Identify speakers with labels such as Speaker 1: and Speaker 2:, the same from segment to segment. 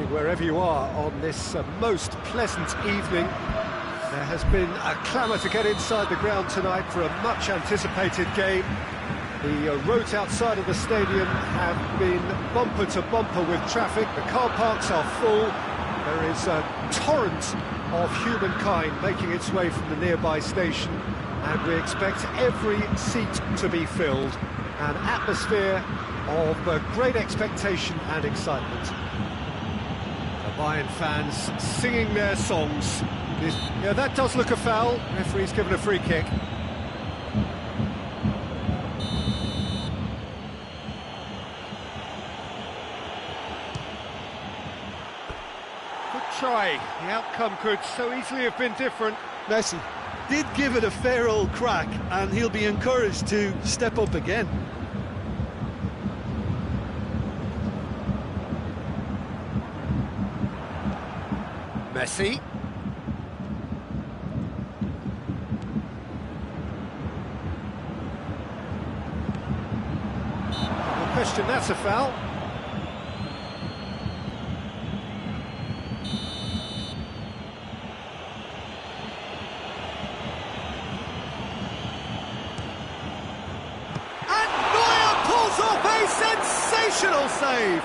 Speaker 1: wherever you are on this most pleasant evening. There has been a clamour to get inside the ground tonight for a much-anticipated game. The roads outside of the stadium have been bumper to bumper with traffic. The car parks are full. There is a torrent of humankind making its way from the nearby station, and we expect every seat to be filled. An atmosphere of great expectation and excitement. The Bayern fans singing their songs. Yeah, that does look a foul. Referee's given a free kick. Good try. The outcome could so easily have been different.
Speaker 2: Messi did give it a fair old crack, and he'll be encouraged to step up again.
Speaker 1: Messi. No question, that's a foul. And Neuer pulls off a sensational save.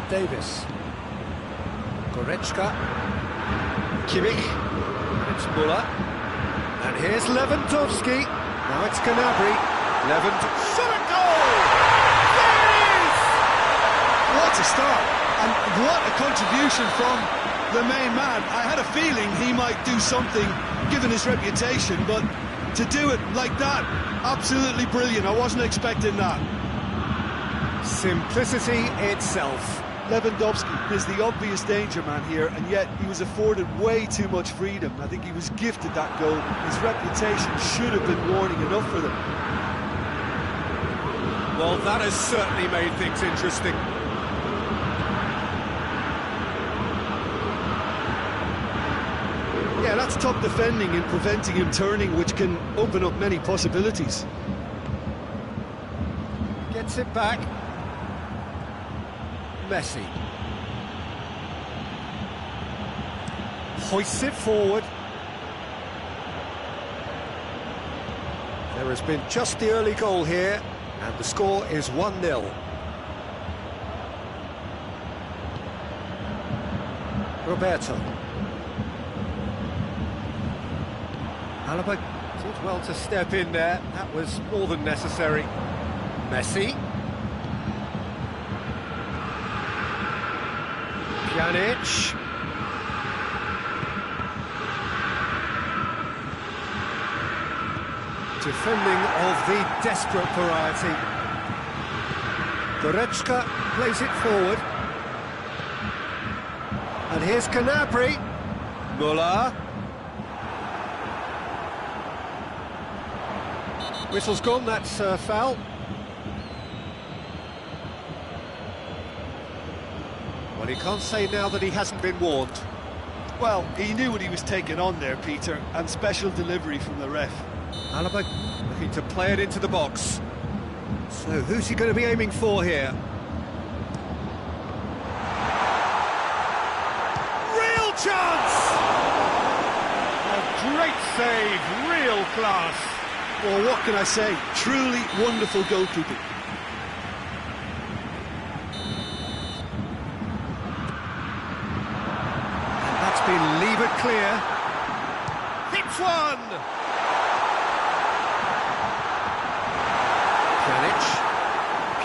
Speaker 1: Davis, Goretzka, Kimmich, and it's Müller, and here's Lewandowski, now it's Gnabry, shot a goal! There it is!
Speaker 2: What a start, and what a contribution from the main man. I had a feeling he might do something, given his reputation, but to do it like that, absolutely brilliant. I wasn't expecting that.
Speaker 1: Simplicity itself.
Speaker 2: Lewandowski is the obvious danger man here, and yet he was afforded way too much freedom. I think he was gifted that goal. His reputation should have been warning enough for them.
Speaker 1: Well, that has certainly made things interesting.
Speaker 2: Yeah, that's top defending and preventing him turning, which can open up many possibilities.
Speaker 1: Gets it back. Messi hoists it forward. There has been just the early goal here, and the score is 1-0. Roberto. Alaba did well to step in there. That was more than necessary. Messi. Pjanic. Defending of the desperate variety. Goretzka plays it forward. And here's Gnabry. Müller. Whistle's gone, that's a foul. Well, he can't say now that he hasn't been warned.
Speaker 2: Well, he knew what he was taking on there, Peter, and special delivery from the ref.
Speaker 1: Alaba looking to play it into the box. So who's he going to be aiming for here? Real chance! A great save, real class.
Speaker 2: Well, what can I say? Truly wonderful goalkeeping.
Speaker 1: And that's been levered clear. Hits one!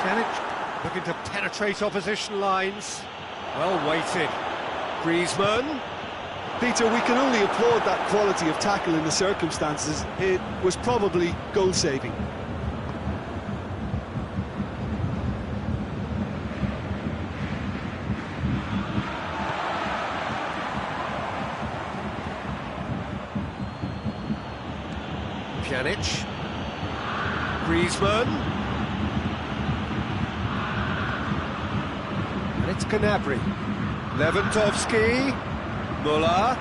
Speaker 1: Pjanic looking to penetrate opposition lines. Well weighted. Griezmann.
Speaker 2: Peter, we can only applaud that quality of tackle in the circumstances. It was probably goal-saving.
Speaker 1: Pjanic. Griezmann. And it's Gnabry. Lewandowski. Müller.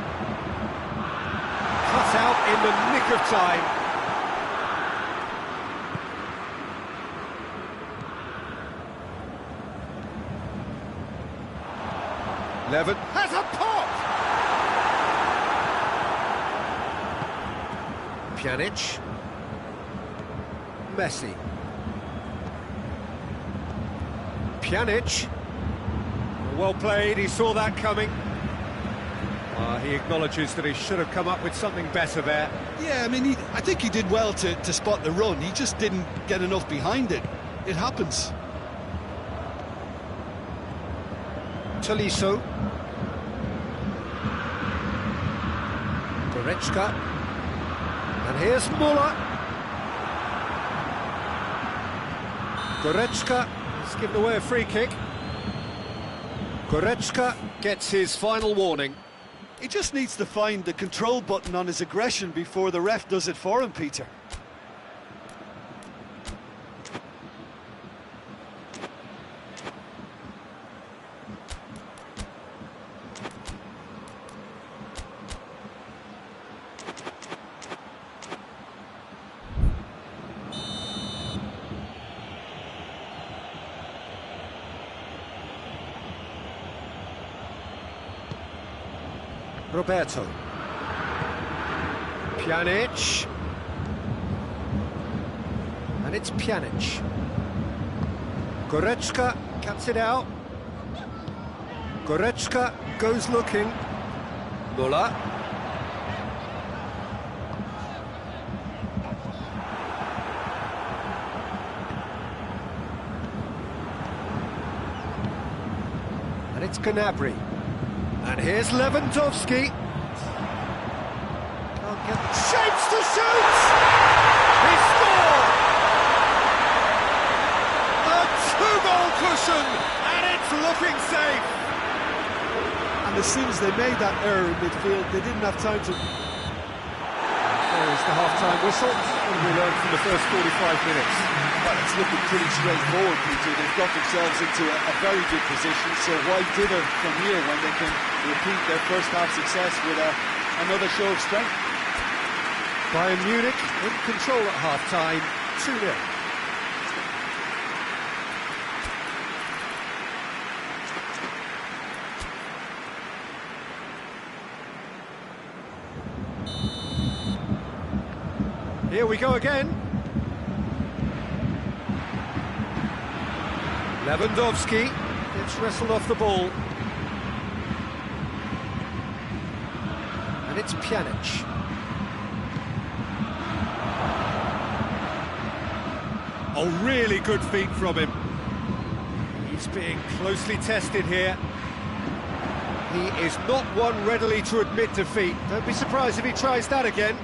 Speaker 1: Cut out in the nick of time. Levin has a pop! Pjanic. Messi. Pjanic. Well played, he saw that coming. He acknowledges that he should have come up with something better there.
Speaker 2: Yeah, I mean, I think he did well to spot the run. He just didn't get enough behind it. It happens.
Speaker 1: Tolisso. Goretzka. And here's Muller. Goretzka has given away a free kick. Goretzka gets his final warning.
Speaker 2: He just needs to find the control button on his aggression before the ref does it for him, Peter.
Speaker 1: Roberto. Pjanic. And it's Pjanic. Goretzka cuts it out. Goretzka goes looking. Muller. And it's Gnabry. And here's Lewandowski. Can't get shapes to shoot! He scored! A two-goal cushion, and it's looking safe.
Speaker 2: And as soon as they made that error in midfield, they didn't have time to...
Speaker 1: There's the half-time whistle. What have we learned from the first 45 minutes?
Speaker 2: Well, it's looking pretty straightforward, Peter. They've got themselves into a very good position, so why dither from here when they can repeat their first half success with another show of strength?
Speaker 1: Bayern Munich in control at half-time, 2-0. Here we go again. Lewandowski gets wrestled off the ball. And it's Pjanic. Oh, really good feet from him. He's being closely tested here. He is not one readily to admit defeat. Don't be surprised if he tries that again.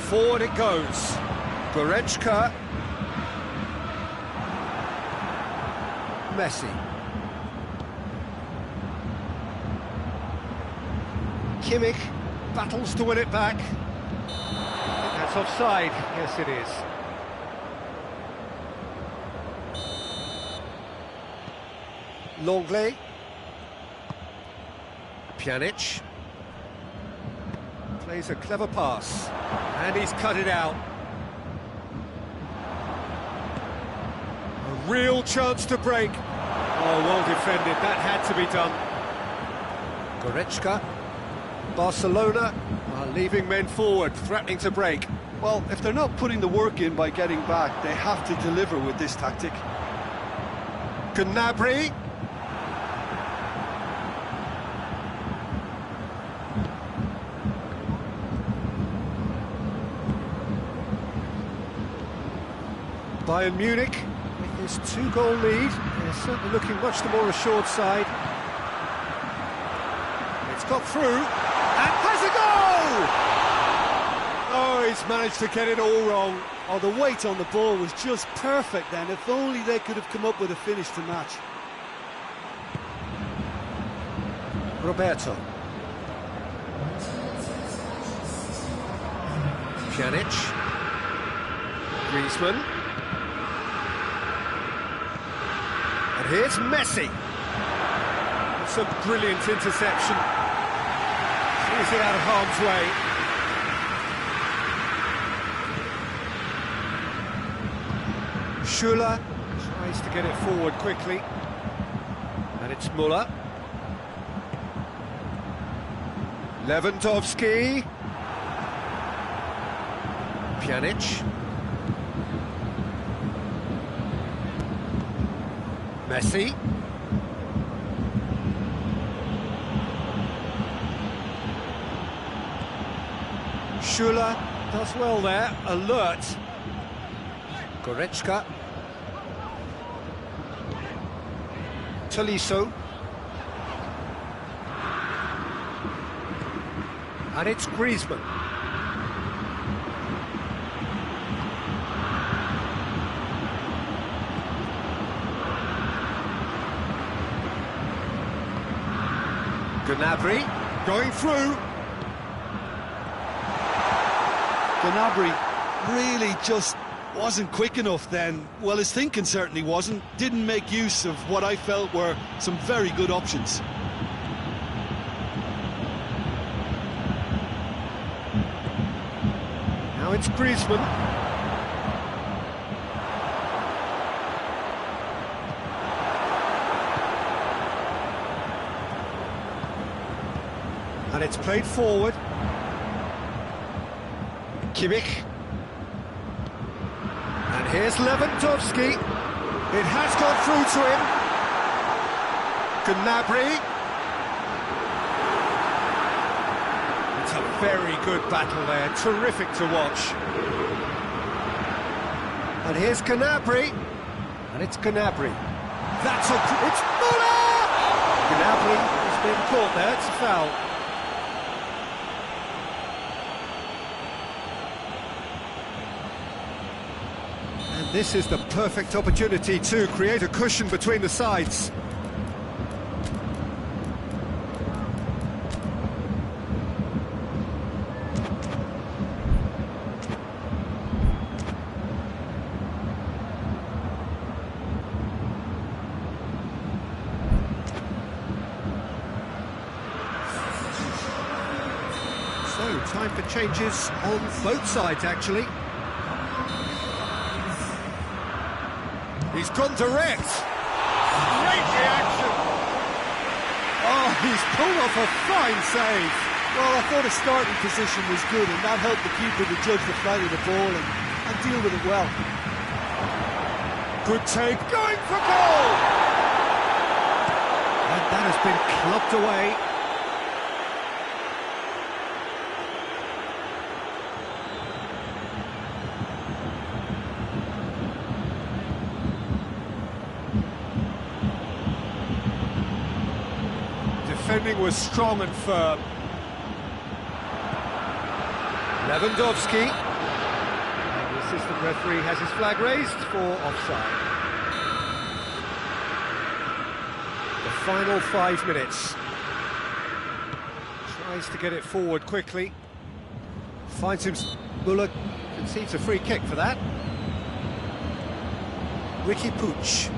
Speaker 1: Forward it goes. Goretzka. Messi. Kimmich battles to win it back. I think that's offside. Yes, it is. Longley. Pjanic. Plays a clever pass. And he's cut it out. A real chance to break. Oh, well defended. That had to be done. Goretzka. Barcelona are leaving men forward, threatening to break.
Speaker 2: Well, if they're not putting the work in by getting back, they have to deliver with this tactic.
Speaker 1: Gnabry. Bayern Munich, with this two-goal lead, they're certainly looking much the more assured side. It's got through, and has a goal! Oh, he's managed to get it all wrong.
Speaker 2: Oh, the weight on the ball was just perfect then. If only they could have come up with a finish to match.
Speaker 1: Roberto. Pjanic. Griezmann. And here's Messi. It's a brilliant interception. Sees it out of harm's way. Schuller tries to get it forward quickly. And it's Muller. Lewandowski. Pjanic. Messi. Schuller does well there, alert. Goretzka. Tolisso. And it's Griezmann. Gnabry going through.
Speaker 2: Gnabry really just wasn't quick enough then. Well, his thinking certainly wasn't. Didn't make use of what I felt were some very good options.
Speaker 1: Now it's Griezmann. And it's played forward. Kimmich. And here's Lewandowski. It has gone through to him. Gnabry. It's a very good battle there, terrific to watch. And here's Gnabry. And it's Gnabry. It's Muller! Gnabry has been caught there, it's a foul. This is the perfect opportunity to create a cushion between the sides. So, time for changes on both sides, actually. He's gone direct. Great reaction. Oh, he's pulled off a fine save.
Speaker 2: Well, I thought his starting position was good, and that helped the keeper to judge the flight of the ball and deal with it well.
Speaker 1: Good take, going for goal. And that has been clubbed away. Defending was strong and firm. Lewandowski. And the assistant referee has his flag raised for offside. The final 5 minutes. Tries to get it forward quickly. Finds him. Muller concedes a free kick for that. Ricky Puig.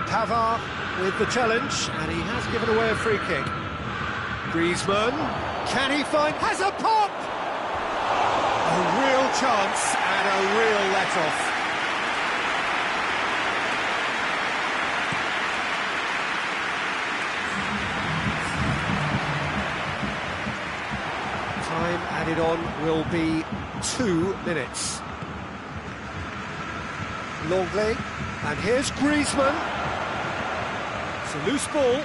Speaker 1: Pavard with the challenge, and he has given away a free kick. Griezmann, can he find... has a pop! A real chance and a real let-off. Time added on will be 2 minutes. Longley, and here's Griezmann. A loose ball,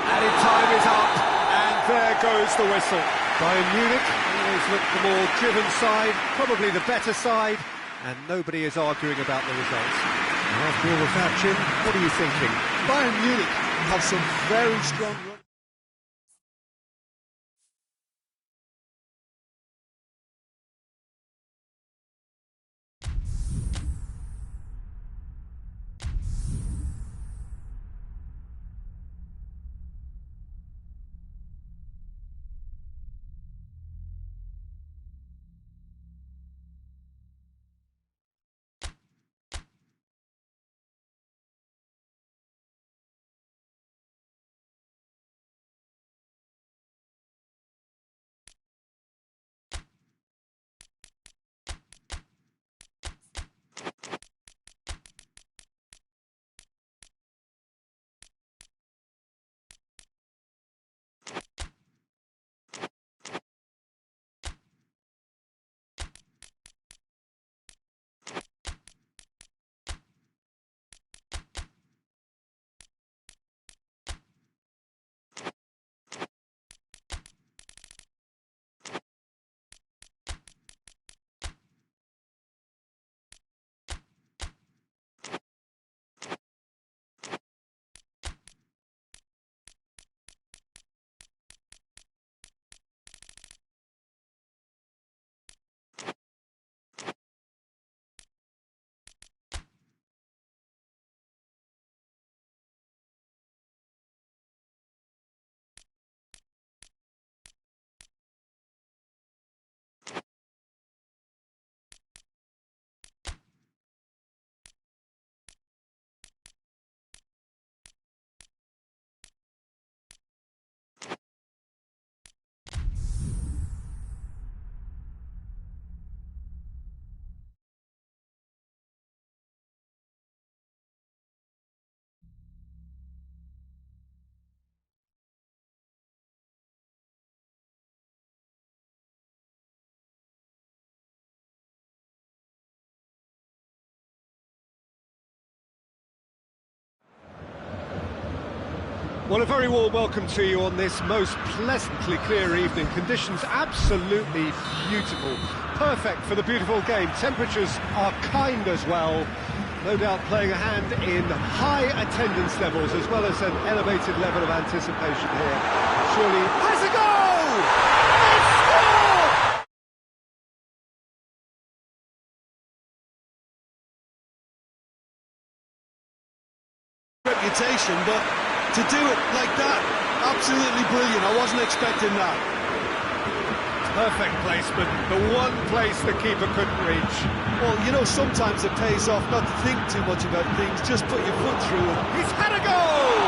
Speaker 1: added time is up, and there goes the whistle. Bayern Munich always look the more driven side, probably the better side, and nobody is arguing about the results. After all of that, Jim, what are you thinking?
Speaker 2: Bayern Munich have some very strong
Speaker 1: Well, a very warm welcome to you on this most pleasantly clear evening. Conditions absolutely beautiful. Perfect for the beautiful game. Temperatures are kind as well. No doubt playing a hand in high attendance levels as well as an elevated level of anticipation here. Surely has a goal!
Speaker 2: They score! Reputation, but to do it like that, absolutely brilliant. I wasn't expecting that.
Speaker 1: Perfect placement, the one place the keeper couldn't reach.
Speaker 2: Well, you know, sometimes it pays off not to think too much about things, just put your foot through it.
Speaker 1: He's had a goal!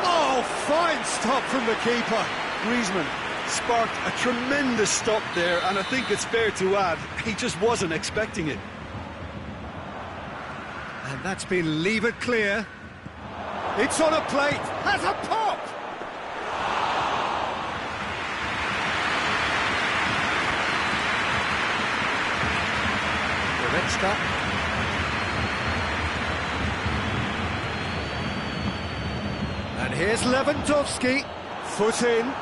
Speaker 1: Oh, fine stop from the keeper.
Speaker 2: Griezmann sparked a tremendous stop there, and I think it's fair to add, he just wasn't expecting it.
Speaker 1: And that's been levered clear. It's on a plate, has a pop! And here's Lewandowski, foot in.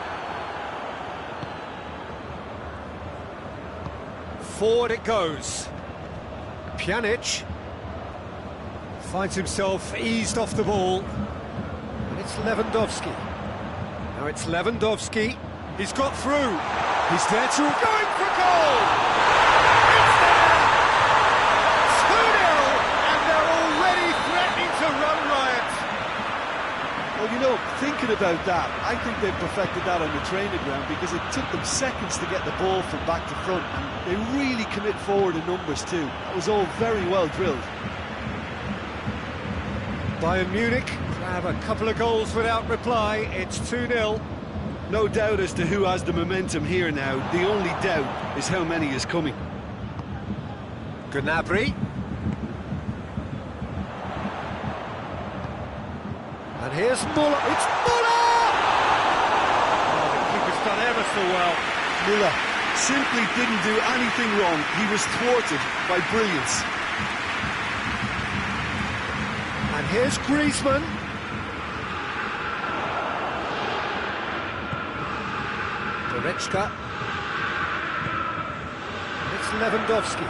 Speaker 1: Forward it goes. Pjanic finds himself eased off the ball. And it's Lewandowski. Now it's Lewandowski. He's got through. He's there to going for goal! It's there! 2-0, and they're already threatening to run riot.
Speaker 2: Well, you know, thinking about that, I think they've perfected that on the training ground because it took them seconds to get the ball from back to front, and they really commit forward in numbers too. That was all very well drilled.
Speaker 1: Bayern Munich have a couple of goals without reply. It's 2-0.
Speaker 2: No doubt as to who has the momentum here now. The only doubt is how many is coming.
Speaker 1: Gnabry. And here's Müller. It's Müller! Oh, the keeper's done ever so well.
Speaker 2: Müller simply didn't do anything wrong. He was thwarted by brilliance.
Speaker 1: And here's Griezmann. Goretzka. It's Lewandowski.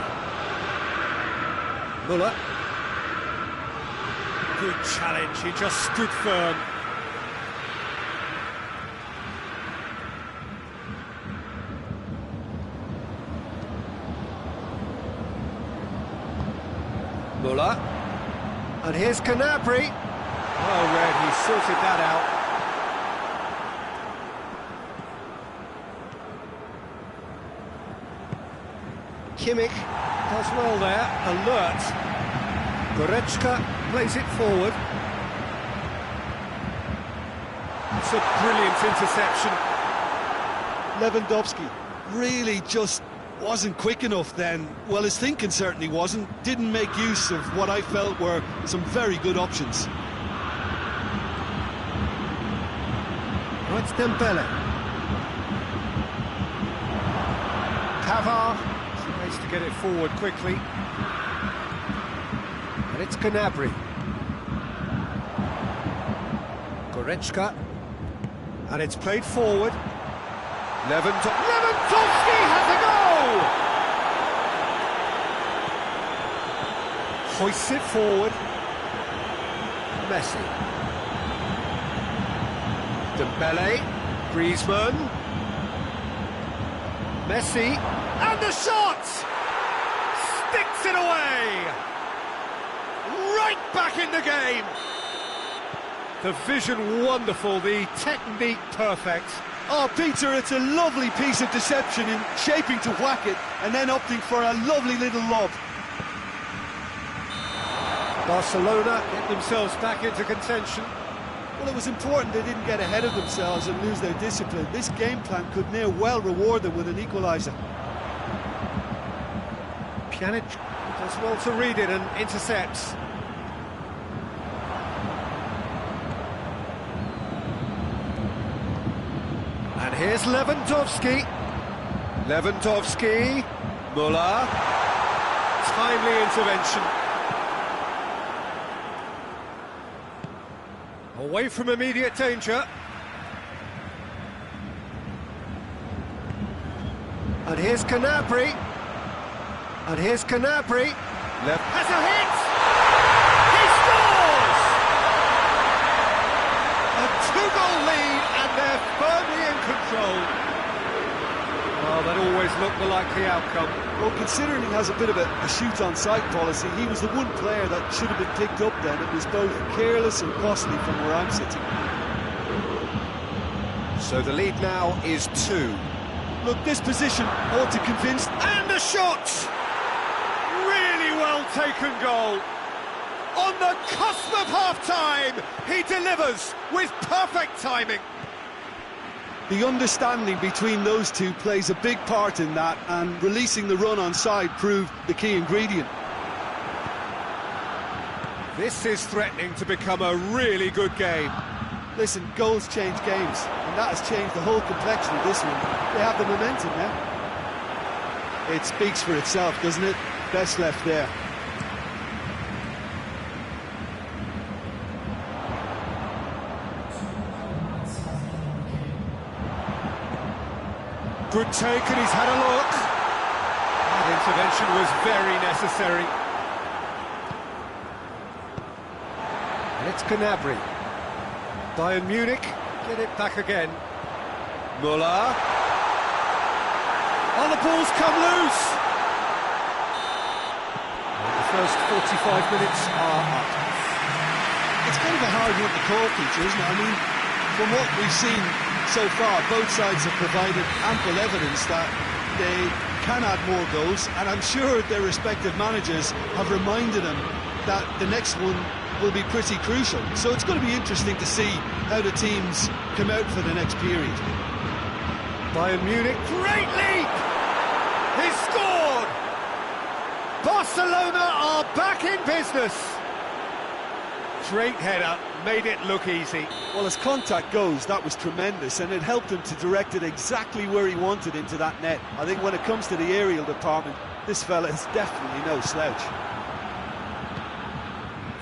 Speaker 1: Müller. Good challenge, he just stood firm. Müller. And here's Gnabry. Well read, he sorted that out. Kimmich does well there, alert. Goretzka plays it forward. It's a brilliant interception.
Speaker 2: Lewandowski really just wasn't quick enough then. Well, his thinking certainly wasn't. Didn't make use of what I felt were some very good options.
Speaker 1: Oh, it's Dembele. Pavard tries to get it forward quickly. And it's Gnabry. Goretzka. And it's played forward. Lewandowski has a goal! Hoists it forward. Messi. Dembele. Griezmann. Messi. And the shot! Sticks it away! Right back in the game! The vision wonderful, the technique perfect.
Speaker 2: Oh, Peter, it's a lovely piece of deception in shaping to whack it and then opting for a lovely little lob.
Speaker 1: Barcelona get themselves back into contention.
Speaker 2: Well, it was important they didn't get ahead of themselves and lose their discipline. This game plan could now well reward them with an equaliser.
Speaker 1: Pjanic does well to read it and intercepts. And here's Lewandowski. Lewandowski. Müller. Timely intervention. Away from immediate danger. And here's Canabry. And here's Canabry. Left has a hit! He scores! A two-goal lead, and they're firmly in control. Well, that always looked the likely outcome.
Speaker 2: Well, considering he has a bit of a shoot-on-sight policy, he was the one player that should have been picked up then. It was both careless and costly from where I'm sitting.
Speaker 1: So the lead now is 2.
Speaker 2: Look, this position ought to convince...
Speaker 1: And a shot! Really well taken goal. On the cusp of half-time, he delivers with perfect timing.
Speaker 2: The understanding between those two plays a big part in that, and releasing the run on side proved the key ingredient.
Speaker 1: This is threatening to become a really good game.
Speaker 2: Listen, goals change games, and that has changed the whole complexion of this one. They have the momentum now. It speaks for itself, doesn't it? Best left there.
Speaker 1: Good take, and he's had a look. That intervention was very necessary. And it's Canabry. Bayern Munich get it back again. Müller. Oh, the ball's come loose. And the first 45 minutes are up.
Speaker 2: It's kind of a hard one to call, Peter, isn't it? I mean, from what we've seen so far, both sides have provided ample evidence that they can add more goals, and I'm sure their respective managers have reminded them that the next one will be pretty crucial. So it's going to be interesting to see how the teams come out for the next period.
Speaker 1: Bayern Munich, great leap! He's scored! Barcelona are back in business. Great header, made it look easy.
Speaker 2: Well, as contact goes, that was tremendous, and it helped him to direct it exactly where he wanted into that net. I think when it comes to the aerial department, this fella is definitely no slouch.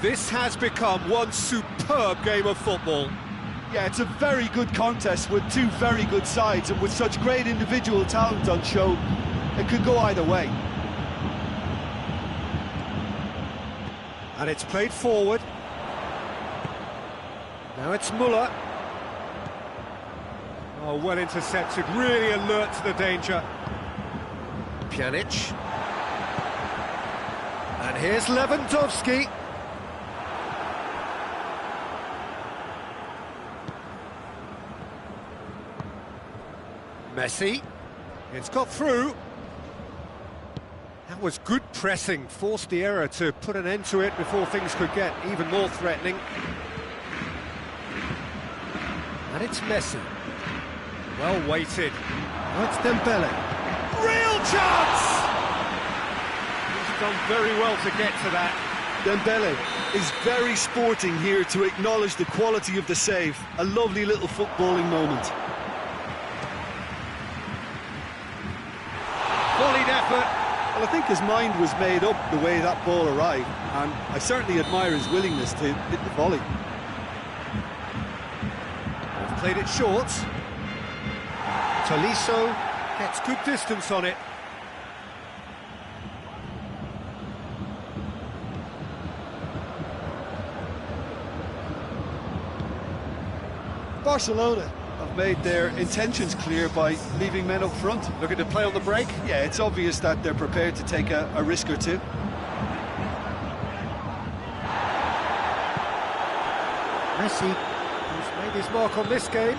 Speaker 1: This has become one superb game of football.
Speaker 2: Yeah, it's a very good contest with two very good sides, and with such great individual talent on show, it could go either way.
Speaker 1: And it's played forward. Now it's Müller. Oh, well intercepted, really alert to the danger. Pjanic. And here's Lewandowski. Messi. It's got through. That was good pressing, forced the error to put an end to it before things could get even more threatening. And it's Messi. Well weighted. Oh, it's Dembele. Real chance! He's done very well to get to that.
Speaker 2: Dembele is very sporting here to acknowledge the quality of the save. A lovely little footballing moment.
Speaker 1: Volleyed effort.
Speaker 2: Well, I think his mind was made up the way that ball arrived, and I certainly admire his willingness to hit the volley.
Speaker 1: They've played it short. Tolisso gets good distance on it.
Speaker 2: Barcelona have made their intentions clear by leaving men up front.
Speaker 1: Looking to play on the break.
Speaker 2: Yeah, it's obvious that they're prepared to take a risk or two.
Speaker 1: Messi, who's made his mark on this game.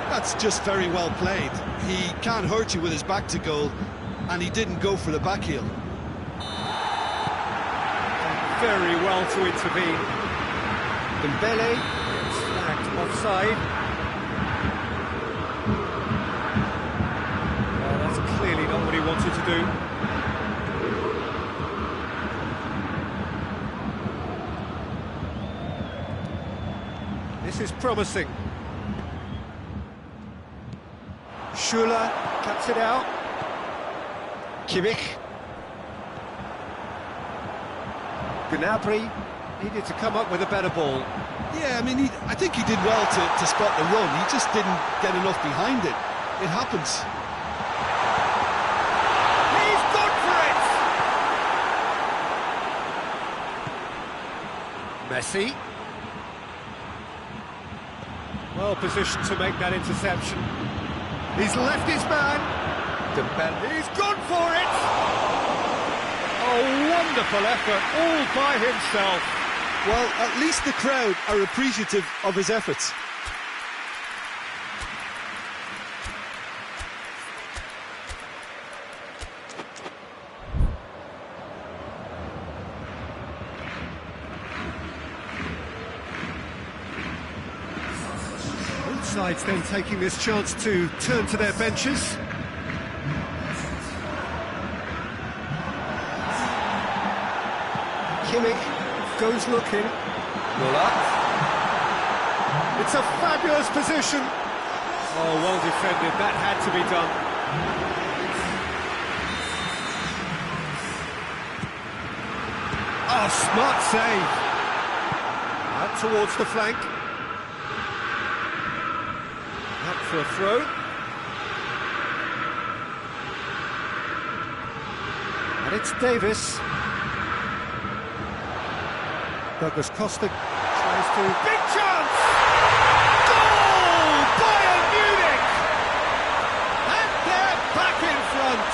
Speaker 2: That's just very well played. He can't hurt you with his back to goal, and he didn't go for the back heel.
Speaker 1: Very well to intervene. Dembele gets flagged offside. Oh, that's clearly not what he wanted to do. This is promising. Schuller cuts it out. Gnabry needed to come up with a better ball.
Speaker 2: Yeah, I mean, I think he did well to spot the run. He just didn't get enough behind it. It happens.
Speaker 1: He's gone for it! Messi. Well positioned to make that interception. He's left his man. He's gone for it! Oh, wonderful effort, all by himself.
Speaker 2: Well, at least the crowd are appreciative of his efforts.
Speaker 1: Both sides then taking this chance to turn to their benches. Kimmich goes looking. Muller. It's a fabulous position. Oh, well defended. That had to be done. Oh, smart save. Out towards the flank. Up for a throw. And it's Davis. Douglas Costa tries to... Big chance! Goal! Bayern Munich! And they're back in front!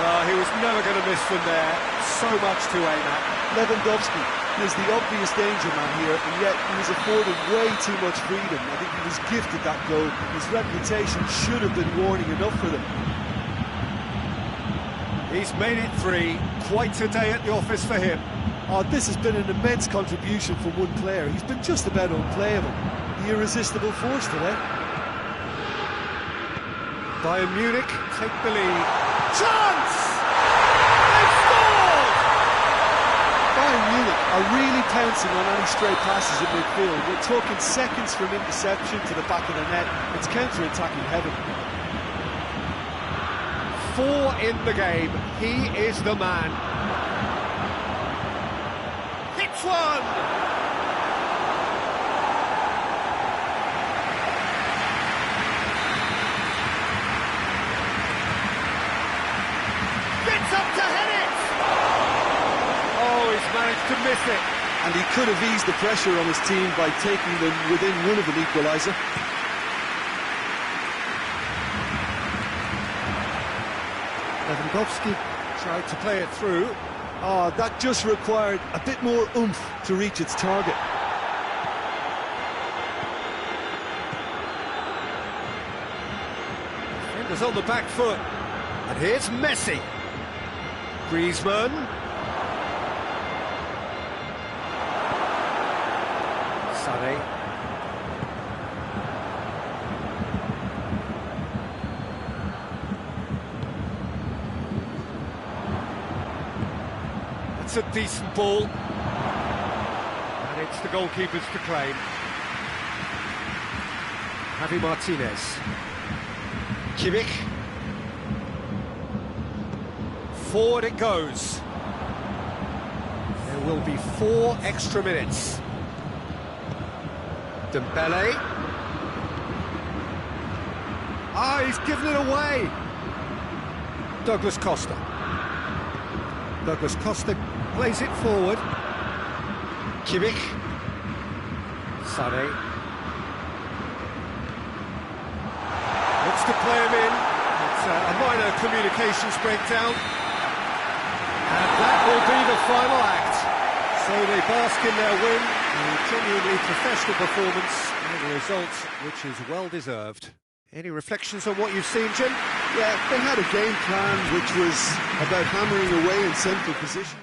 Speaker 1: Oh, he was never going to miss from there. So much to aim at.
Speaker 2: Lewandowski is the obvious danger man here, and yet he was afforded way too much freedom. I think he was gifted that goal. His reputation should have been warning enough for them.
Speaker 1: He's made it 3. Quite a day at the office for him.
Speaker 2: Oh, this has been an immense contribution from one player. He's been just about unplayable. The irresistible force today.
Speaker 1: Bayern Munich take the lead. Chance! They've scored!
Speaker 2: Bayern Munich are really pouncing on any stray passes in midfield. We're talking seconds from interception to the back of the net. It's counter-attacking heaven.
Speaker 1: 4 in the game. He is the man. Hits one! Gets up to head it! Oh, he's managed to miss it.
Speaker 2: And he could have eased the pressure on his team by taking them within one of an equaliser.
Speaker 1: Lewandowski tried to play it through.
Speaker 2: Oh, that just required a bit more oomph to reach its target.
Speaker 1: Defenders on the back foot. And here's Messi. Griezmann. Sané. It's a decent ball, and it's the goalkeeper's to claim. Javi Martinez. Kimmich. Forward it goes. There will be 4 extra minutes. Dembele. Ah, he's given it away. Douglas Costa. Douglas Costa plays it forward. Kimmich. Sané. Looks to play him in. It's a minor communications breakdown. And that will be the final act. So they bask in their win. A genuinely professional performance and a result which is well deserved. Any reflections on what you've seen, Jim?
Speaker 2: Yeah, they had a game plan which was about hammering away in central positions.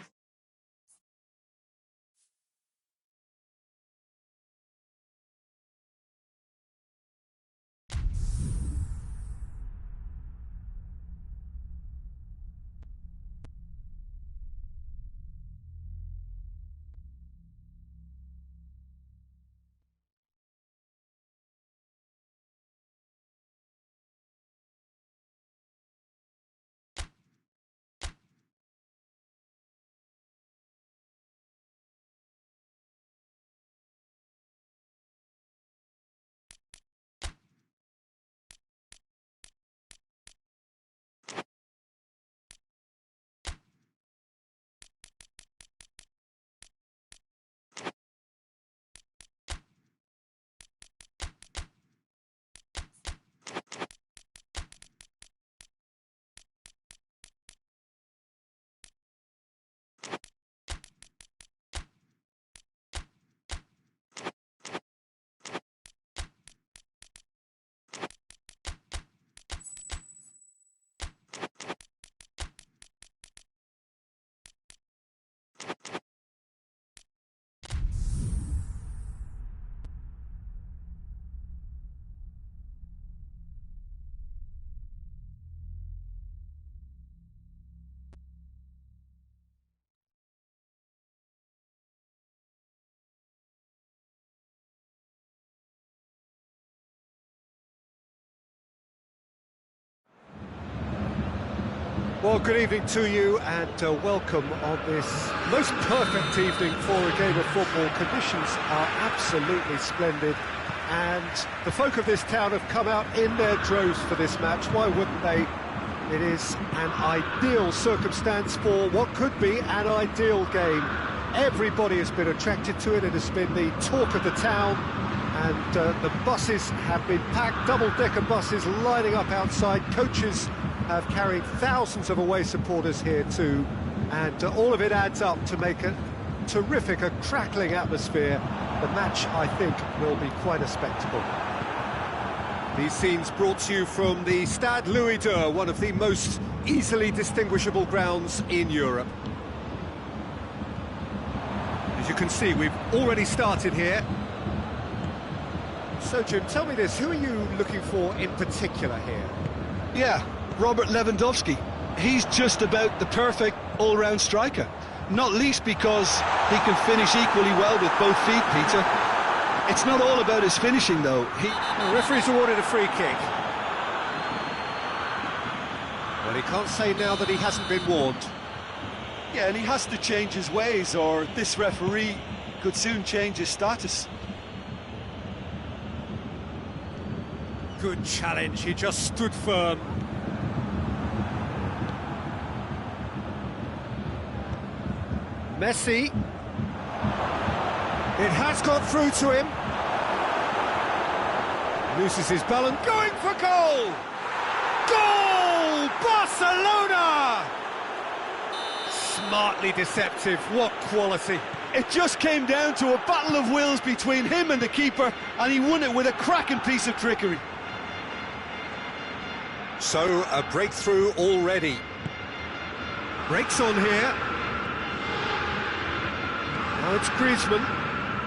Speaker 1: Well, good evening to you and welcome on this most perfect evening for a game of football. Conditions are absolutely splendid and the folk of this town have come out in their droves for this match. Why wouldn't they? It is an ideal circumstance for what could be an ideal game. Everybody has been attracted to it. It has been the talk of the town, and the buses have been packed, double-decker buses lining up outside. Coaches have carried thousands of away supporters here too, and all of it adds up to make a terrific, a crackling atmosphere. The match, I think, will be quite a spectacle. These scenes brought to you from the Stade Louis II, one of the most easily distinguishable grounds in Europe. As you can see, we've already started here. So, Jim, tell me this, who are you looking for in particular here?
Speaker 2: Yeah, Robert Lewandowski. He's just about the perfect all-round striker. Not least because he can finish equally well with both feet, Peter. It's not all about his finishing, though.
Speaker 1: The referee's awarded a free kick. Well, he can't say now that he hasn't been warned.
Speaker 2: Yeah, and he has to change his ways, or this referee could soon change his status.
Speaker 1: Good challenge, he just stood firm. Messi. It has got through to him. Loses his balance, going for goal! Goal! Barcelona! Smartly deceptive, what quality.
Speaker 2: It just came down to a battle of wills between him and the keeper, and he won it with a cracking piece of trickery.
Speaker 1: So, a breakthrough already. Breaks on here. Now it's Griezmann.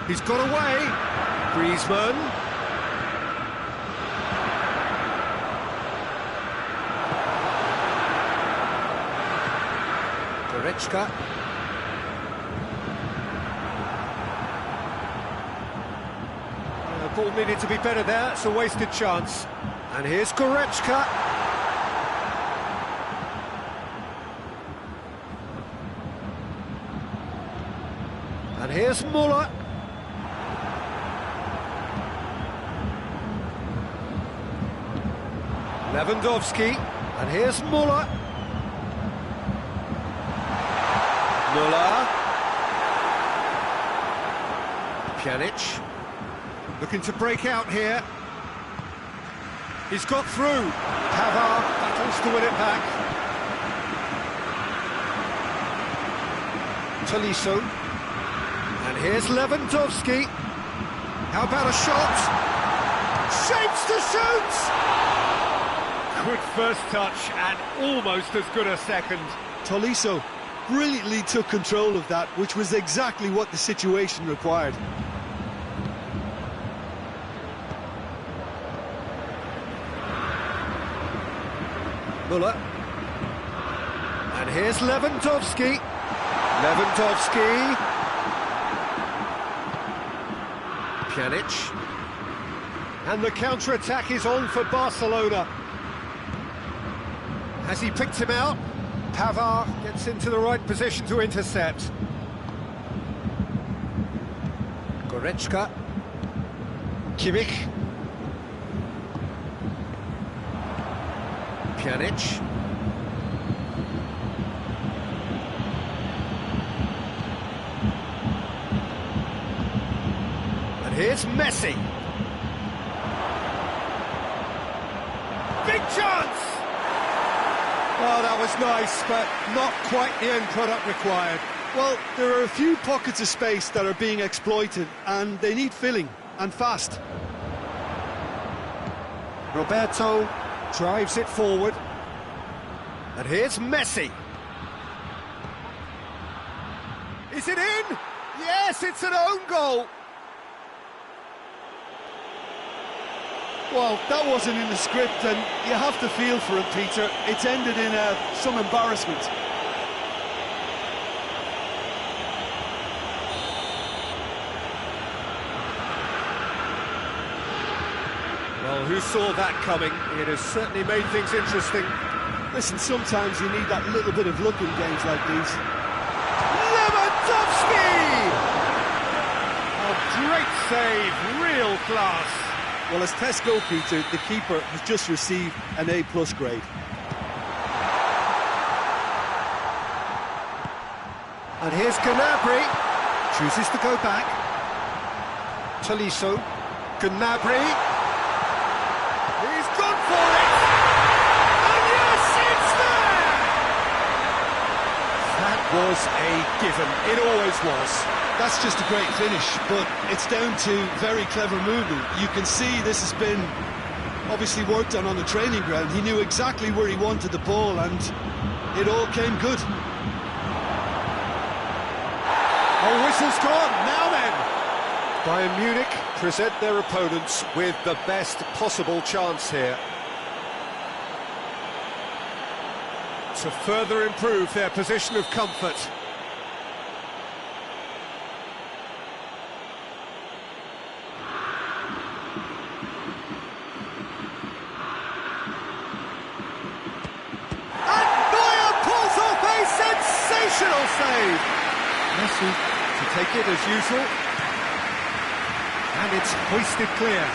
Speaker 1: He's got away. Griezmann. Goretzka. The ball needed to be better there. It's a wasted chance. And here's Goretzka. And here's Muller. Lewandowski. And here's Muller. Muller. Pjanic. Looking to break out here. He's got through. Pavard battles to win it back. Tolisso. And here's Lewandowski. How about a shot? Shapes to shoot! Good first touch and almost as good a second.
Speaker 2: Tolisso brilliantly took control of that, which was exactly what the situation required.
Speaker 1: Muller. And here's Lewandowski. Lewandowski. Pjanic. And the counter-attack is on for Barcelona. Has he picked him out? Pavard gets into the right position to intercept. Goretzka. Kimmich. Pjanic. And here's Messi. Big chance! Oh, that was nice, but not quite the end product required.
Speaker 2: Well, there are a few pockets of space that are being exploited, and they need filling, and fast.
Speaker 1: Roberto drives it forward. And here's Messi. Is it in? Yes, it's an own goal.
Speaker 2: Well, that wasn't in the script, and you have to feel for him, Peter. It's ended in some embarrassment.
Speaker 1: Well, who saw that coming? It has certainly made things interesting.
Speaker 2: Listen, sometimes you need that little bit of luck in games like these.
Speaker 1: Lewandowski! A great save, real class.
Speaker 2: Well, as test goalkeeper, the keeper has just received an A+ grade.
Speaker 1: And here's Gnabry, chooses to go back. Tolisso, Gnabry. He's gone for it! And yes, it's there! That was a given, it always was.
Speaker 2: That's just a great finish, but it's down to very clever movement. You can see this has been obviously worked on the training ground. He knew exactly where he wanted the ball, and it all came good.
Speaker 1: Oh, whistle's gone, now then! Bayern Munich present their opponents with the best possible chance here to further improve their position of comfort. Sensational save! Messi to take it as usual. And it's hoisted clear.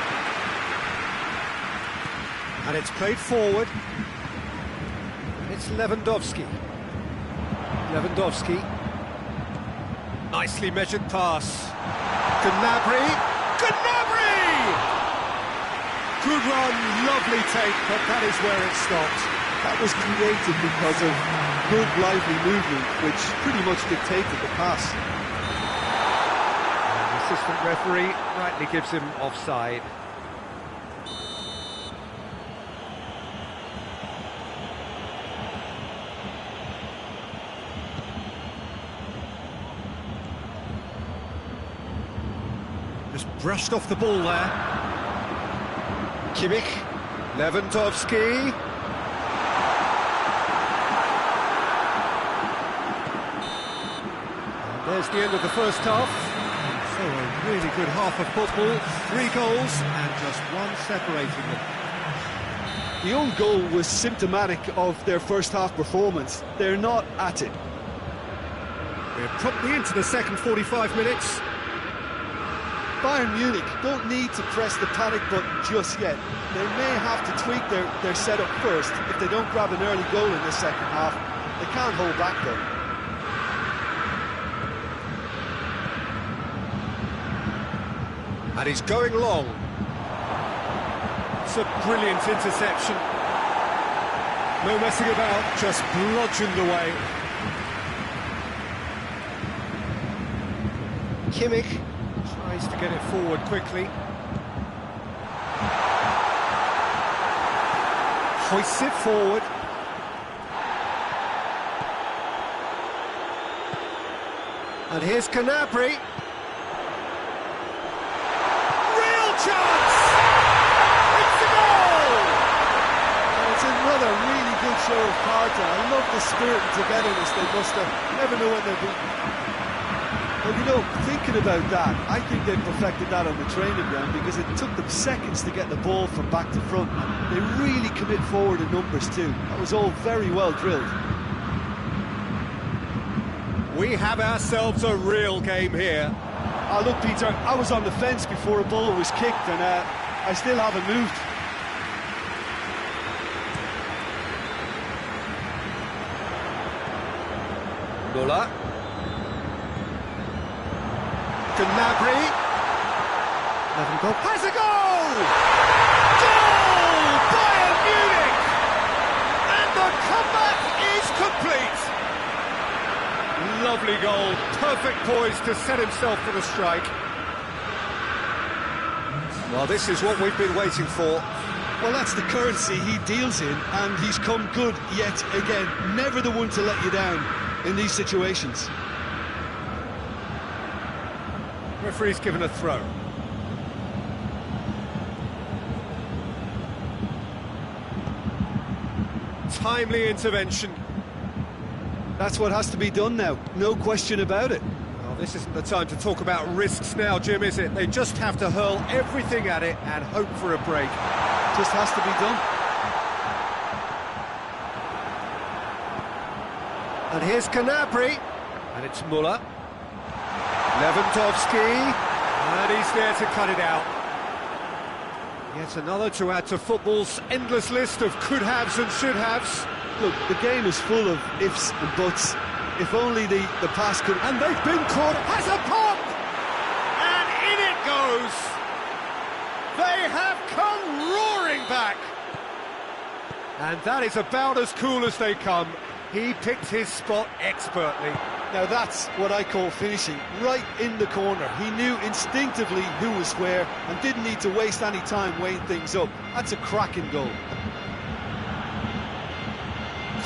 Speaker 1: And it's played forward. And it's Lewandowski. Lewandowski. Nicely measured pass. Gnabry. Gnabry! Good run, lovely take, but that is where it stopped.
Speaker 2: That was created because of good, lively movement, which pretty much dictated the pass.
Speaker 1: And the assistant referee rightly gives him offside. Just brushed off the ball there. Kimmich, Lewandowski. There's the end of the first half. So a really good half of football, 3 goals and just one separating them.
Speaker 2: The own goal was symptomatic of their first half performance. They're not at it.
Speaker 1: We're promptly into the second 45 minutes.
Speaker 2: Bayern Munich don't need to press the panic button just yet. They may have to tweak their setup first. If they don't grab an early goal in the second half, they can't hold back though.
Speaker 1: And he's going long. It's a brilliant interception. No messing about, just bludgeoned away. Kimmich tries to get it forward quickly. Hoists it forward. And here's Gnabry. Chance! It's a goal!
Speaker 2: And it's another really good show of character. I love the spirit and togetherness they must have. Never know when they're beaten. Well, you know, thinking about that, I think they perfected that on the training ground because it took them seconds to get the ball from back to front. They really commit forward in numbers too. That was all very well drilled.
Speaker 1: We have ourselves a real game here.
Speaker 2: Oh, look, Peter, I was on the fence before a ball was kicked, and I still haven't moved.
Speaker 1: Muller. Gnabry. Has a goal! Goal! Bayern Munich! And the comeback is complete! Lovely goal, perfect poise to set himself for the strike. Well, this is what we've been waiting for.
Speaker 2: Well, that's the currency he deals in, and he's come good yet again. Never the one to let you down in these situations.
Speaker 1: Referee's given a throw. Timely intervention.
Speaker 2: That's what has to be done now, no question about it.
Speaker 1: Well, this isn't the time to talk about risks now, Jim, is it? They just have to hurl everything at it and hope for a break.
Speaker 2: Just has to be done.
Speaker 1: And here's Gnabry, and it's Muller. Lewandowski, and he's there to cut it out. Yet another to add to football's endless list of could-haves and should-haves.
Speaker 2: Look, the game is full of ifs and buts. If only the pass could...
Speaker 1: And they've been caught. Has a pop! And in it goes! They have come roaring back! And that is about as cool as they come. He picked his spot expertly.
Speaker 2: Now that's what I call finishing, right in the corner. He knew instinctively who was where and didn't need to waste any time weighing things up. That's a cracking goal.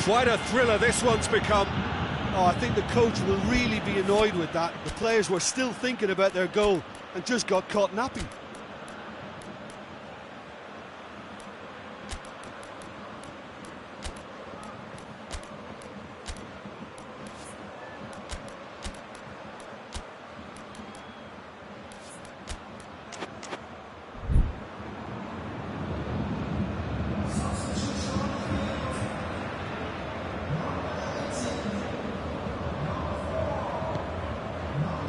Speaker 1: Quite a thriller this one's become.
Speaker 2: Oh, I think the coach will really be annoyed with that. The players were still thinking about their goal and just got caught napping.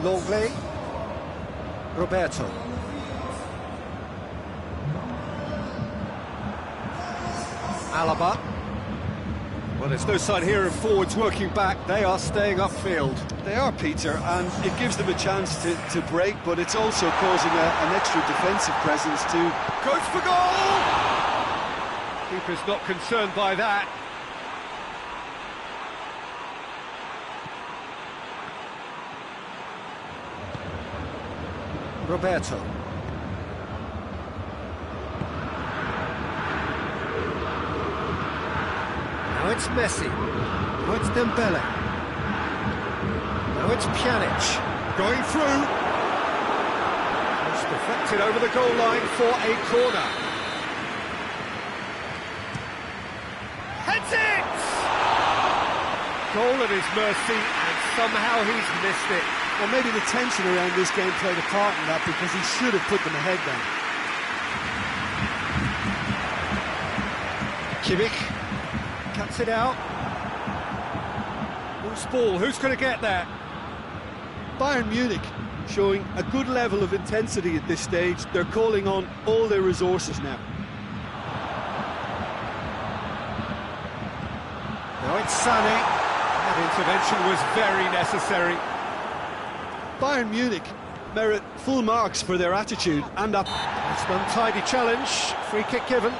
Speaker 1: Longley, Roberto. Alaba. Well, there's no sign here of forwards working back. They are staying upfield.
Speaker 2: They are, Peter, and it gives them a chance to break, but it's also causing an extra defensive presence too.
Speaker 1: Goes for goal! Keeper's not concerned by that. Roberto. Now it's Messi. Now it's Dembele. Now it's Pjanic. Going through. It's deflected over the goal line for a corner. Heads it! Goal at his mercy, and somehow he's missed it.
Speaker 2: Well, maybe the tension around this game played a part in that, because he should have put them ahead then.
Speaker 1: Kimmich cuts it out. Loose ball, who's going to get there?
Speaker 2: Bayern Munich showing a good level of intensity at this stage. They're calling on all their resources now.
Speaker 1: Now it's Sané. That intervention was very necessary.
Speaker 2: Bayern Munich merit full marks for their attitude and up.
Speaker 1: It's an untidy challenge. Free kick given.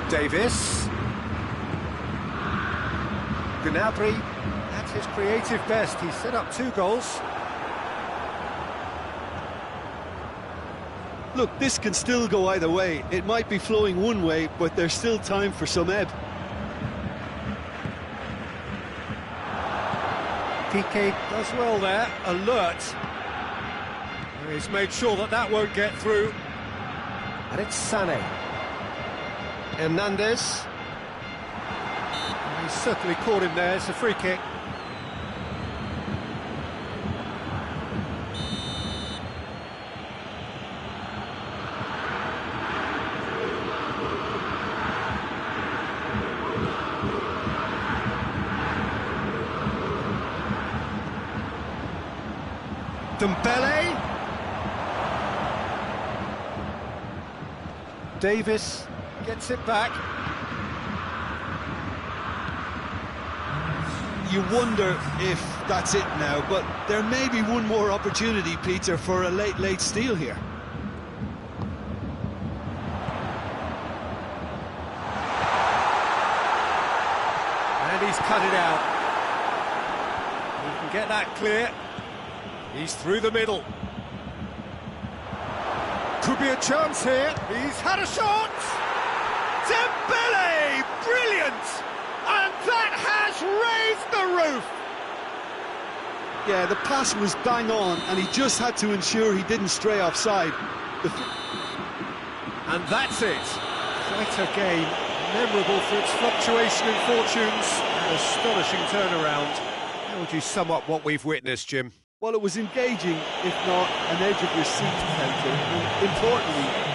Speaker 1: Davis. Gnabry at his creative best. He set up 2 goals.
Speaker 2: Look, this can still go either way. It might be flowing one way, but there's still time for some ebb.
Speaker 1: Piqué does well there, alert. He's made sure that won't get through. And it's Sané. Hernandez. He's certainly caught him there, it's a free kick. Dembele. Davis gets it back.
Speaker 2: You wonder if that's it now, but there may be one more opportunity, Peter, for a late steal here.
Speaker 1: And he's cut it out. He can get that clear. He's through the middle. Could be a chance here. He's had a shot. Dembele! Brilliant! And that has raised the roof!
Speaker 2: Yeah, the pass was bang on, and he just had to ensure he didn't stray offside.
Speaker 1: And that's it. Quite a game. Memorable for its fluctuation in fortunes. An astonishing turnaround. How would you sum up what we've witnessed, Jim?
Speaker 2: Well, it was engaging, if not an edge of your seat counter. And importantly,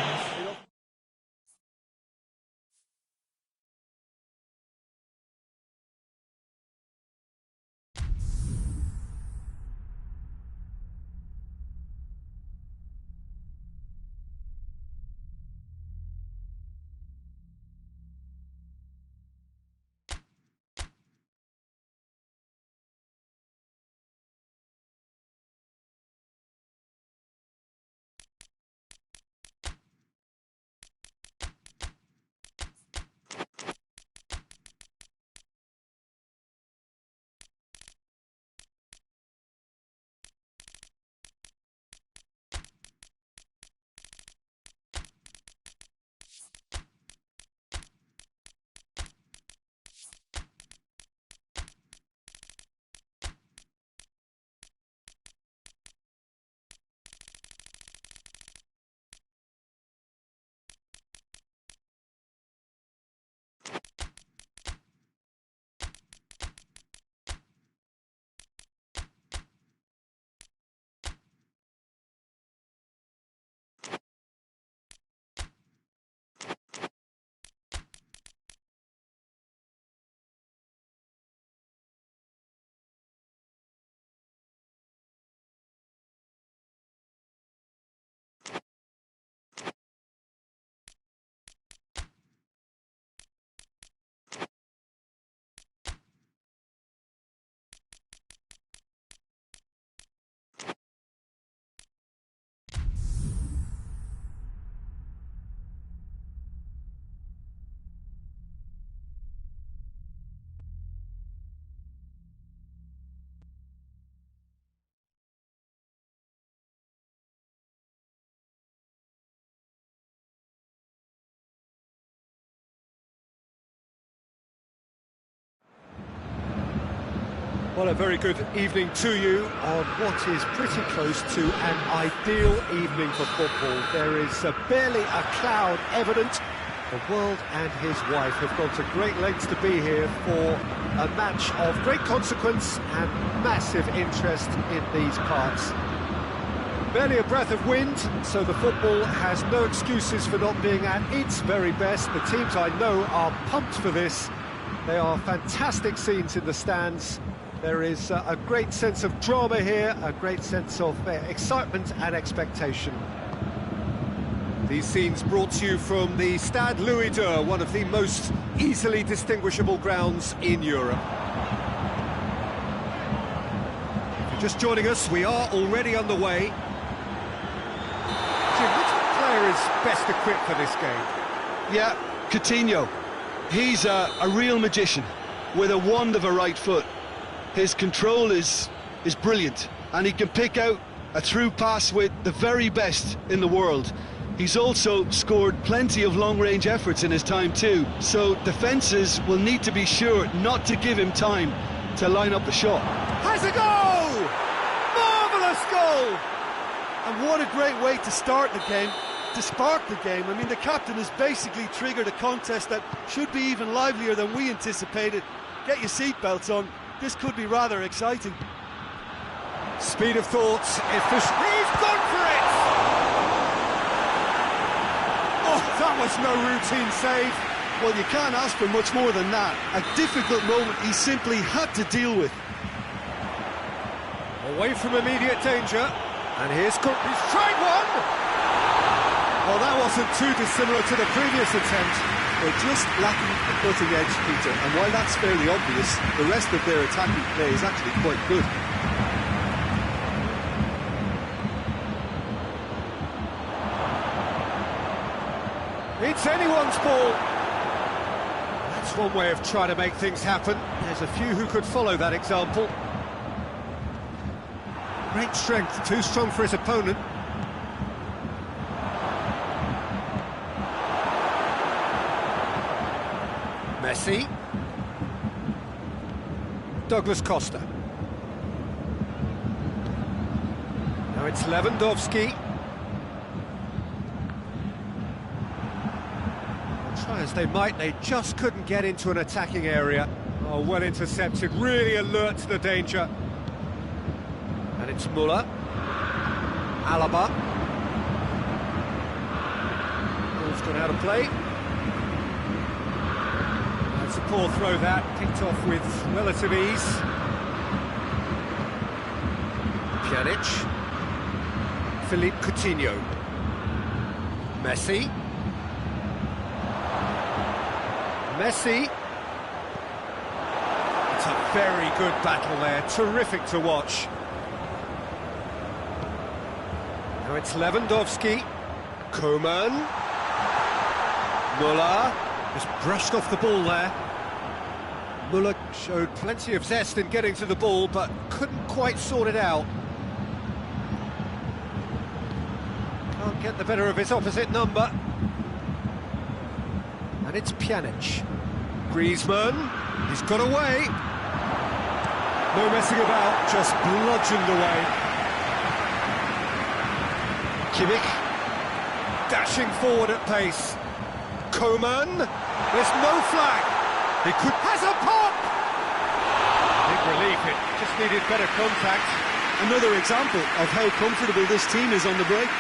Speaker 1: Well, a very good evening to you on what is pretty close to an ideal evening for football. There is barely a cloud evident. The world and his wife have gone to great lengths to be here for a match of great consequence and massive interest in these parts. Barely a breath of wind, so the football has no excuses for not being at its very best. The teams I know are pumped for this. They are fantastic scenes in the stands. There is a great sense of drama here, a great sense of excitement and expectation. These scenes brought to you from the Stade Louis II, one of the most easily distinguishable grounds in Europe. If you're just joining us, we are already underway. Jim, which player is best equipped for this game?
Speaker 2: yeah, Coutinho. He's a real magician with a wand of a right foot. His control is brilliant, and he can pick out a through pass with the very best in the world. He's also scored plenty of long-range efforts in his time too, so defences will need to be sure not to give him time to line up a shot.
Speaker 1: Has a goal! Marvellous goal!
Speaker 2: And what a great way to start the game, to spark the game. I mean, the captain has basically triggered a contest that should be even livelier than we anticipated. Get your seatbelts on. This could be rather exciting.
Speaker 1: Speed of thought, efficient. He's gone for it! Oh, that was no routine save.
Speaker 2: Well, you can't ask for much more than that. A difficult moment he simply had to deal with.
Speaker 1: Away from immediate danger. And here's Cook. He's tried one! Well, that wasn't too dissimilar to the previous attempt.
Speaker 2: They're just lacking the cutting edge, Peter, and while that's fairly obvious, the rest of their attacking play is actually quite good.
Speaker 1: It's anyone's ball. That's one way of trying to make things happen. There's a few who could follow that example. Great strength, too strong for his opponent. Messi. Douglas Costa. Now it's Lewandowski. Try as they might, they just couldn't get into an attacking area. Oh, well intercepted, really alert to the danger. And It's Muller. Alaba. Ball's gone out of play. That's a poor throw that, picked off with relative ease. Pjanic. Philippe Coutinho. Messi. Messi. It's a very good battle there, terrific to watch. Now it's Lewandowski. Koeman. Muller. Just brushed off the ball there. Muller showed plenty of zest in getting to the ball, but couldn't quite sort it out. Can't get the better of his opposite number. And it's Pjanic. Griezmann, he's got away. No messing about, just bludgeoned away. Kimmich, dashing forward at pace. Koeman, there's no flag. He has a pop! Big relief, it just needed better contact.
Speaker 2: Another example of how comfortable this team is on the break.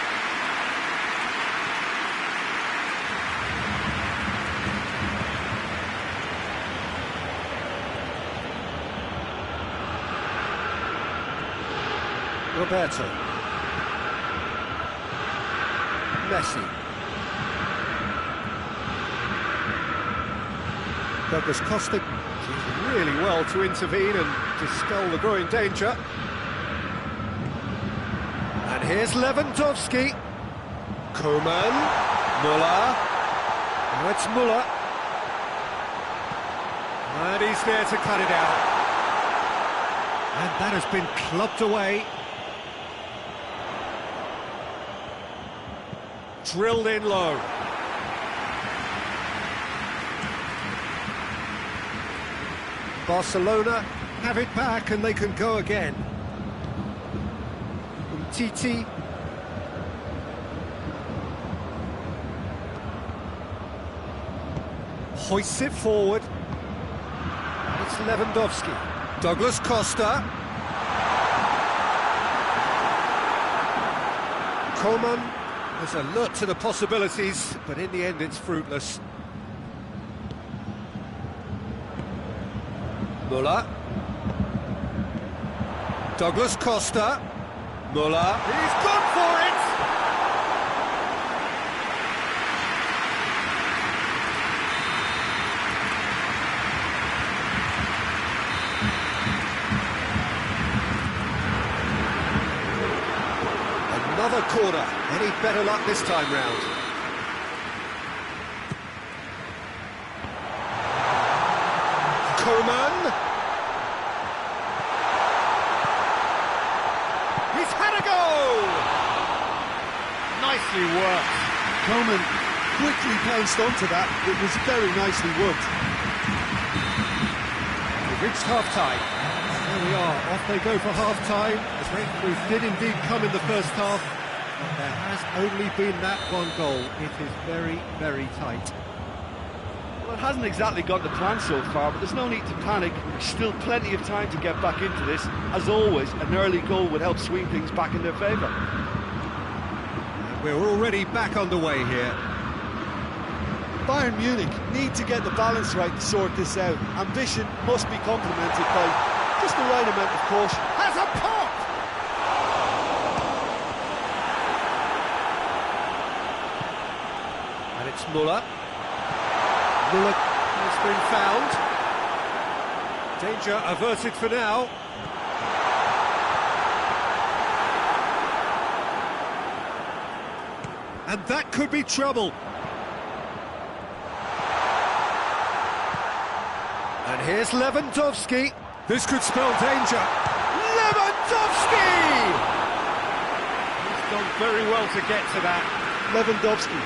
Speaker 1: Roberto. Messi. Douglas Costa did really well to intervene and dispel the growing danger. And here's Lewandowski. Koeman. Muller. Now it's Muller. And he's there to cut it out. And that has been clubbed away. Drilled in low. Barcelona have it back and they can go again. Titi. Hoists it forward. It's Lewandowski. Douglas Costa. Koeman is alert to the possibilities, but in the end it's fruitless. Muller. Douglas Costa. Muller. He's gone for it! Another corner. Any better luck this time round? Koeman. He's had a goal! Nicely worked.
Speaker 2: Koeman quickly pounced onto that. It was very nicely worked.
Speaker 1: We've reached half-time. There we are, off they go for half-time. The breakthroughs did indeed come in the first half. But there has only been that one goal. It is very, very tight.
Speaker 2: Well, it hasn't exactly gone to plan so far, but there's no need to panic. There's still plenty of time to get back into this. As always, an early goal would help swing things back in their favour.
Speaker 1: We're already back underway here.
Speaker 2: Bayern Munich need to get the balance right to sort this out. Ambition must be complemented by just the right amount of caution.
Speaker 1: Has a pop! And it's Muller. Muller has been found. Danger averted for now. And that could be trouble. And here's Lewandowski. This could spell danger. Lewandowski! He's done very well to get to that.
Speaker 2: Lewandowski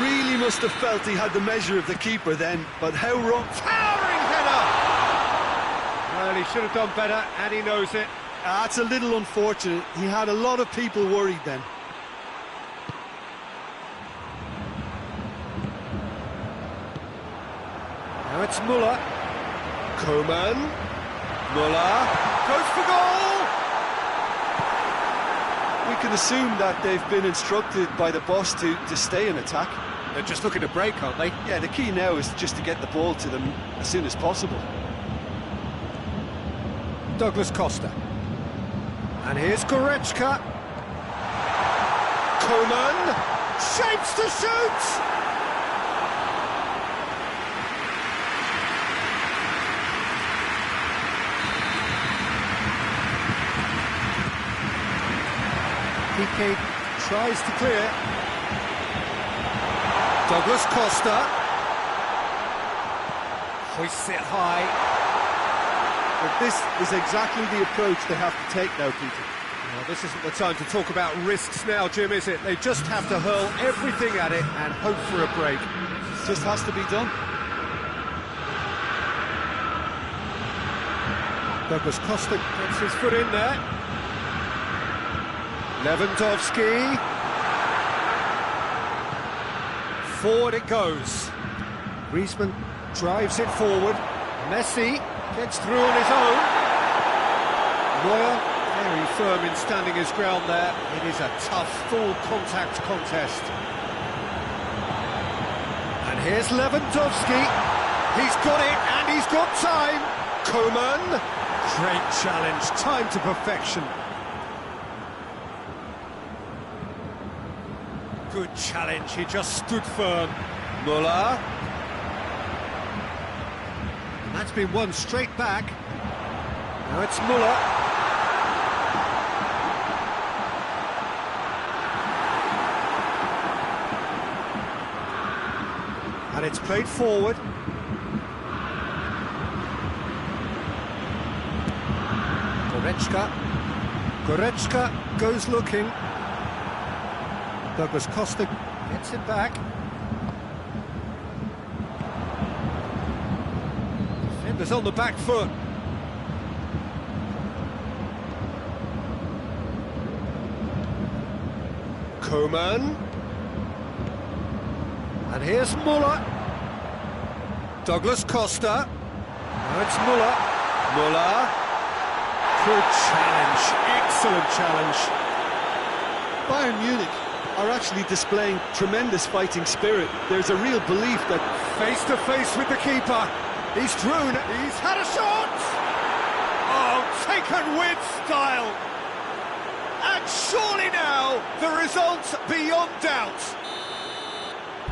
Speaker 2: really must have felt he had the measure of the keeper then, but how wrong.
Speaker 1: Towering header! Well, he should have done better, and he knows it.
Speaker 2: That's a little unfortunate. He had a lot of people worried then.
Speaker 1: Now it's Muller. Koeman. Muller goes for goal!
Speaker 2: can assume that they've been instructed by the boss to stay in attack.
Speaker 1: They're just looking to break, aren't they?
Speaker 2: Yeah, the key now is just to get the ball to them as soon as possible.
Speaker 1: Douglas Costa. And here's Goretzka. Coman shapes to shoot! Piqué tries to clear. Douglas Costa hoists it high.
Speaker 2: But this is exactly the approach they have to take now, Peter.
Speaker 1: Well, this isn't the time to talk about risks now, Jim, is it? They just have to hurl everything at it and hope for a break.
Speaker 2: It just has to be done.
Speaker 1: Douglas Costa gets his foot in there. Lewandowski. Forward it goes. Griezmann drives it forward. Messi gets through on his own. Neuer very firm in standing his ground there. It is a tough, full contact contest. And here's Lewandowski. He's got it and he's got time. Coman. Great challenge, time to perfection. Good challenge, he just stood firm. Muller. And that's been won straight back. Now it's Muller. And it's played forward. Goretzka goes looking. Douglas Costa gets it back. Defenders on the back foot. Coman. And here's Muller. Douglas Costa. Now it's Muller. Muller. Good challenge. Excellent challenge.
Speaker 2: Bayern Munich are actually displaying tremendous fighting spirit. There's a real belief that...
Speaker 1: Face to face with the keeper. He's thrown. He's had a shot. Oh, taken with style. And surely now, the result's beyond doubt.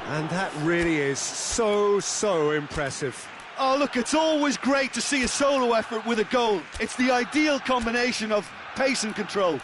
Speaker 1: And that really is so impressive.
Speaker 2: Oh, look, it's always great to see a solo effort with a goal. It's the ideal combination of pace and control.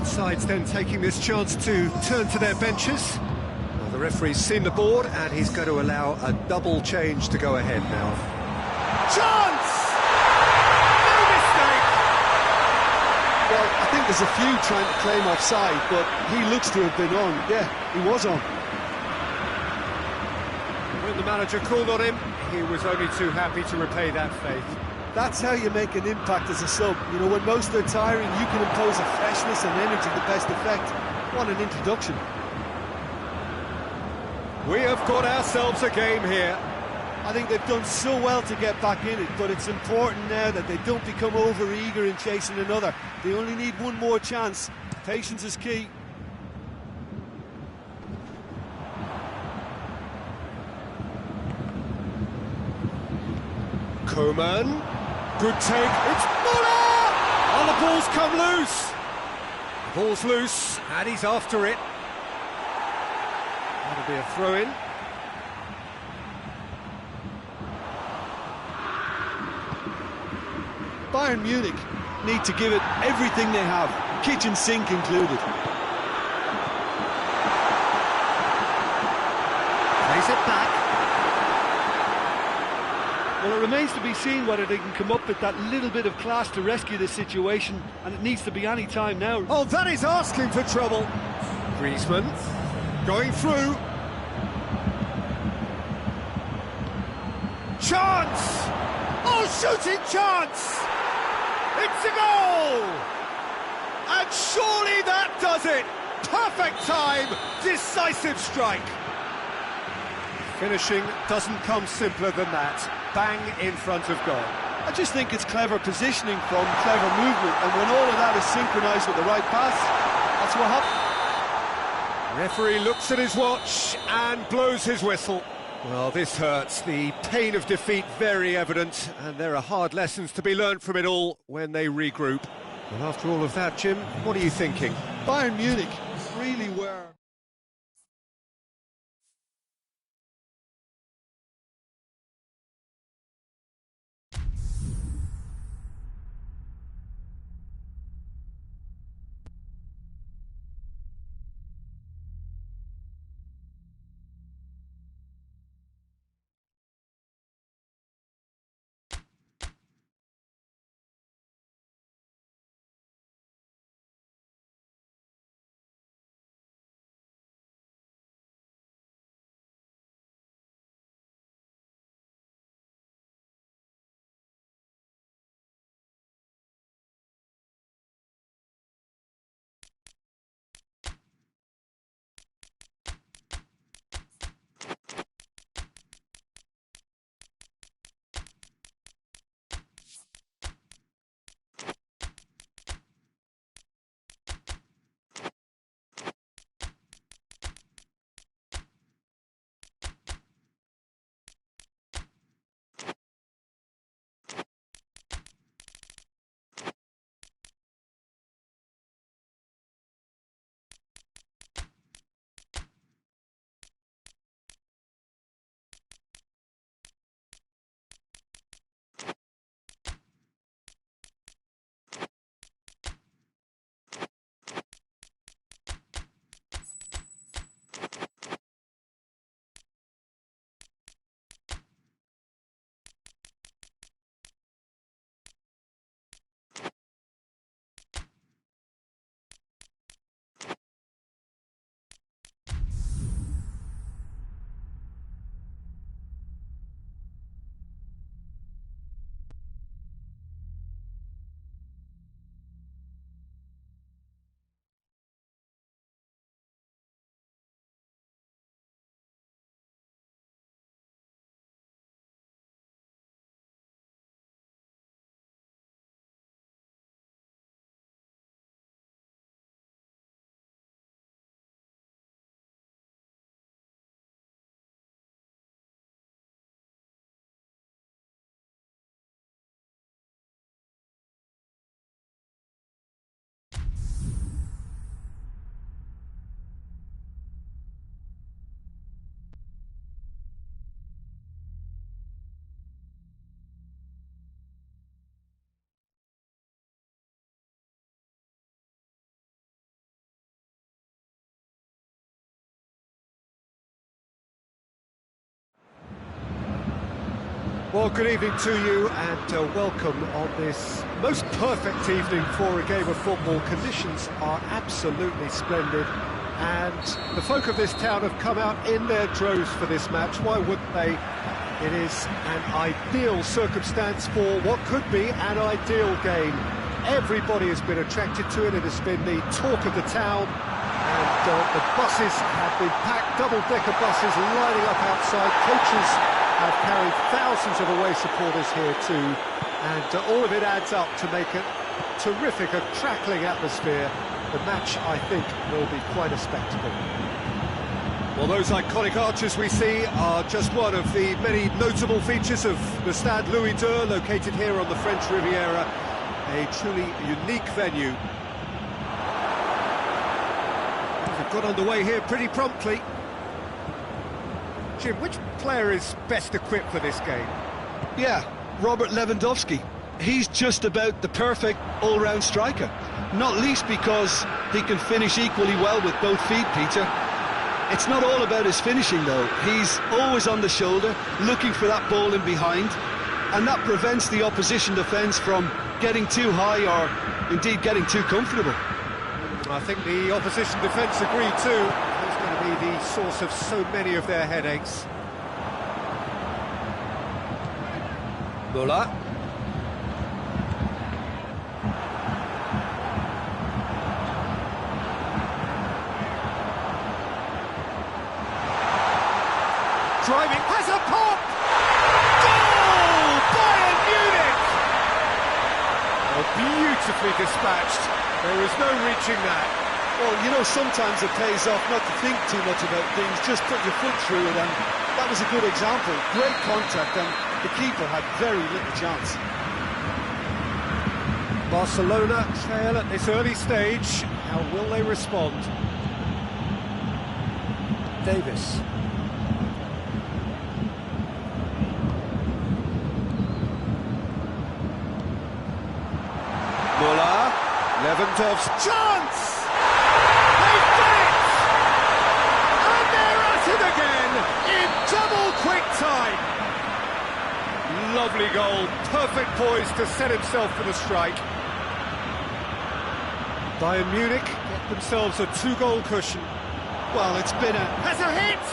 Speaker 1: Sides then taking this chance to turn to their benches. Well, the referee's seen the board and he's going to allow a double change to go ahead now. Chance! No mistake!
Speaker 2: Well, I think there's a few trying to claim offside, but he looks to have been on. Yeah, he was on.
Speaker 1: When the manager called on him, he was only too happy to repay that faith.
Speaker 2: That's how you make an impact as a sub. You know, when most are tiring, you can impose a freshness and energy to best effect. What an introduction.
Speaker 1: We have got ourselves a game here.
Speaker 2: I think they've done so well to get back in it, but it's important now that they don't become over-eager in chasing another. They only need one more chance. Patience is key.
Speaker 1: Coman. Good take, it's Muller! Oh, the ball's come loose! The ball's loose, and he's after it. That'll be a throw-in.
Speaker 2: Bayern Munich need to give it everything they have, kitchen sink included.
Speaker 1: Plays it back.
Speaker 2: Well, it remains to be seen whether they can come up with that little bit of class to rescue this situation, and it needs to be any time now.
Speaker 1: Oh, that is asking for trouble. Griezmann going through. Chance! Oh, shooting chance! It's a goal! And surely that does it! Perfect time, decisive strike. Finishing doesn't come simpler than that. Bang in front of goal.
Speaker 2: I just think it's clever positioning from clever movement, and when all of that is synchronised with the right pass, that's what happens.
Speaker 1: Referee looks at his watch and blows his whistle. Well, this hurts. The pain of defeat very evident, and there are hard lessons to be learned from it all when they regroup. Well, after all of that, Jim, what are you thinking?
Speaker 2: Bayern Munich really were.
Speaker 1: Well, good evening to you and welcome on this most perfect evening for a game of football. Conditions are absolutely splendid and the folk of this town have come out in their droves for this match. Why wouldn't they? It is an ideal circumstance for what could be an ideal game. Everybody has been attracted to it. It has been the talk of the town and the buses have been packed, double-decker buses lining up outside. Coaches have carried thousands of away supporters here too, and all of it adds up to make a terrific, a crackling atmosphere. The match, I think, will be quite a spectacle. Well, those iconic arches we see are just one of the many notable features of the Stade Louis II, located here on the French Riviera, a truly unique venue. They've got underway here pretty promptly. Jim, which player is best equipped for this game?
Speaker 2: Yeah, Robert Lewandowski. He's just about the perfect all-round striker. Not least because he can finish equally well with both feet, Peter. It's not all about his finishing, though. He's always on the shoulder, looking for that ball in behind, and that prevents the opposition defence from getting too high or, indeed, getting too comfortable.
Speaker 1: I think the opposition defence agree too. He's going to be the source of so many of their headaches. Muller. Driving, has a pop! Goal! Bayern Munich! Oh, beautifully dispatched. There was no reaching that.
Speaker 2: Well, you know, sometimes it pays off not to think too much about things, just put your foot through it, and that was a good example. Great contact, and the keeper had very little chance.
Speaker 1: Barcelona trail at this early stage. How will they respond? Davis. Muller. Lewandowski's chance! They've done it! And they're at it again in double quick time. Lovely goal, perfect poise to set himself for the strike. Bayern Munich get themselves a 2-goal cushion.
Speaker 2: Well, it's been a...
Speaker 1: Has a hit!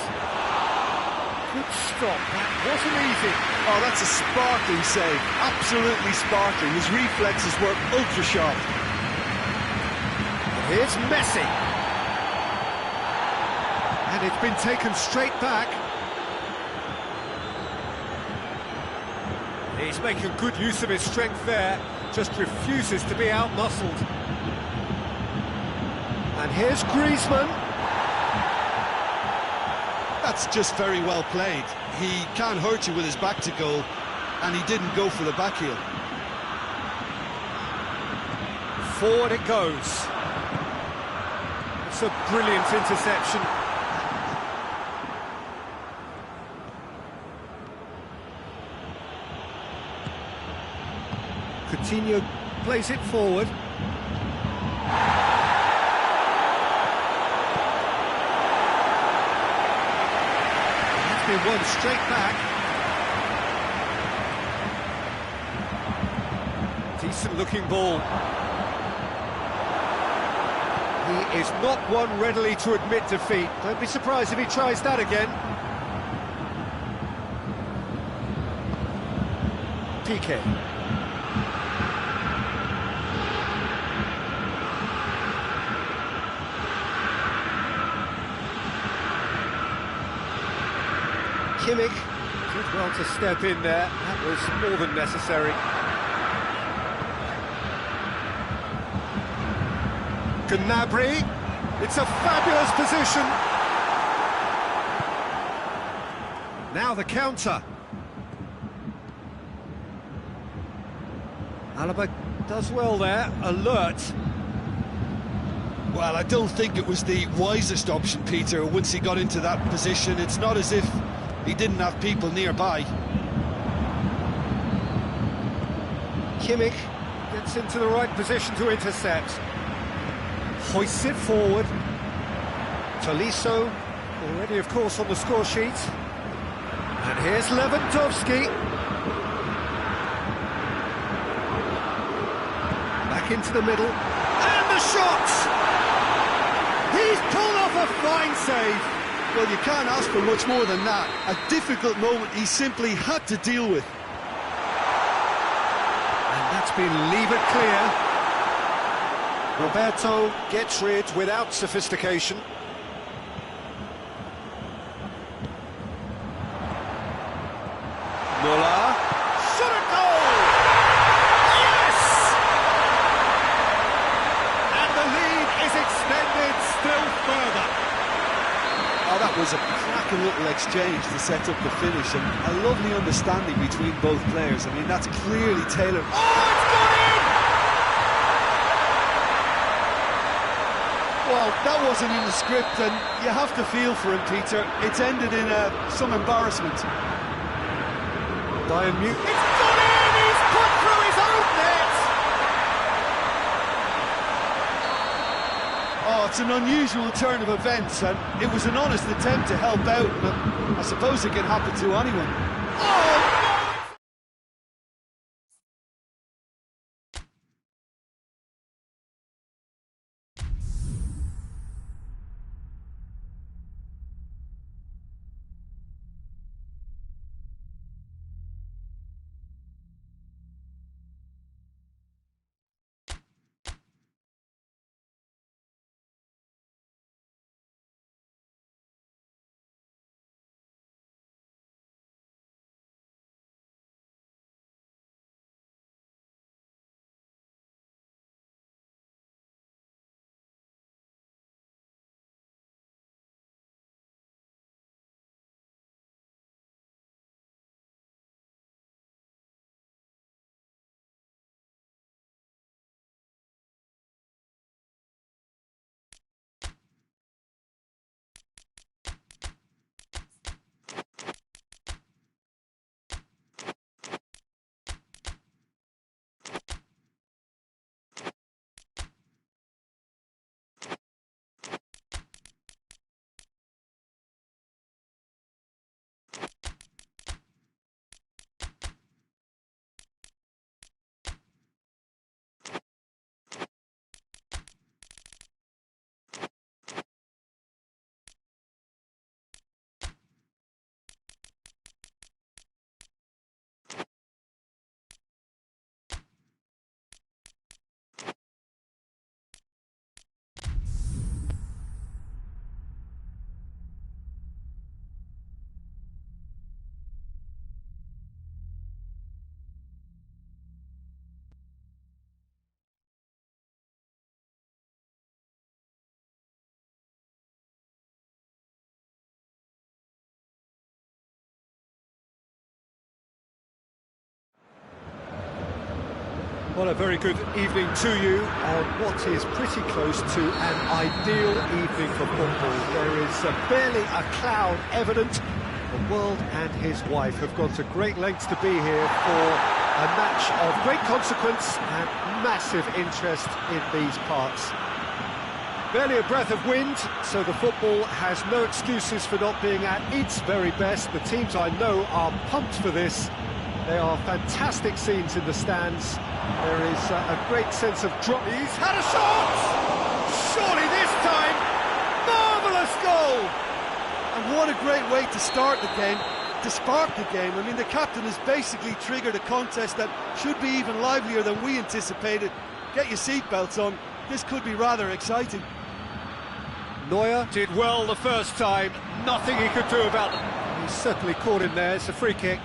Speaker 1: Good stop, that wasn't easy.
Speaker 2: Oh, that's a sparkling save, absolutely sparkling. His reflexes were ultra sharp.
Speaker 1: Here's Messi. And it's been taken straight back. He's making good use of his strength there, just refuses to be out-muscled. And here's Griezmann.
Speaker 2: That's just very well played. He can't hurt you with his back to goal, and he didn't go for the back heel.
Speaker 1: Forward it goes. It's a brilliant interception. Coutinho plays it forward. That's been won straight back. Decent looking ball. He is not one readily to admit defeat. Don't be surprised if he tries that again. Piqué. Kimmich did well to step in there. That was more than necessary. Gnabry, it's a fabulous position. Now the counter. Alaba does well there, alert.
Speaker 2: Well, I don't think it was the wisest option, Peter, once he got into that position. It's not as if he didn't have people nearby.
Speaker 1: Kimmich gets into the right position to intercept. Hoists it forward. Tolisso, already of course on the score sheet. And here's Lewandowski. Back into the middle. And the shot! He's pulled off a fine save.
Speaker 2: Well, you can't ask for much more than that. A difficult moment he simply had to deal with.
Speaker 1: And that's been levered clear. Roberto gets rid without sophistication. Muller. Shot a goal! Yes! And the lead is extended still further.
Speaker 2: Oh, that was a cracking little exchange to set up the finish, and a lovely understanding between both players. I mean, that's clearly tailored.
Speaker 1: Oh, it's gone in!
Speaker 2: Well, that wasn't in the script, and you have to feel for him, Peter. It's ended in some embarrassment.
Speaker 1: Bayern Munich. It's gone in! He's put through his own net!
Speaker 2: Oh, it's an unusual turn of events, and it was an honest attempt to help out, but I suppose it can happen to anyone.
Speaker 1: Oh! Well, a very good evening to you on what is pretty close to an ideal evening for football. There is barely a cloud evident. The world and his wife have gone to great lengths to be here for a match of great consequence and massive interest in these parts. Barely a breath of wind, so the football has no excuses for not being at its very best. The teams I know are pumped for this. They are fantastic scenes in the stands. There is a great sense of drop. He's had a shot! Surely this time! Marvellous goal!
Speaker 2: And what a great way to start the game, to spark the game. I mean, the captain has basically triggered a contest that should be even livelier than we anticipated. Get your seatbelts on. This could be rather exciting.
Speaker 1: Neuer did well the first time. Nothing he could do about it. He's certainly caught him there. It's a free kick.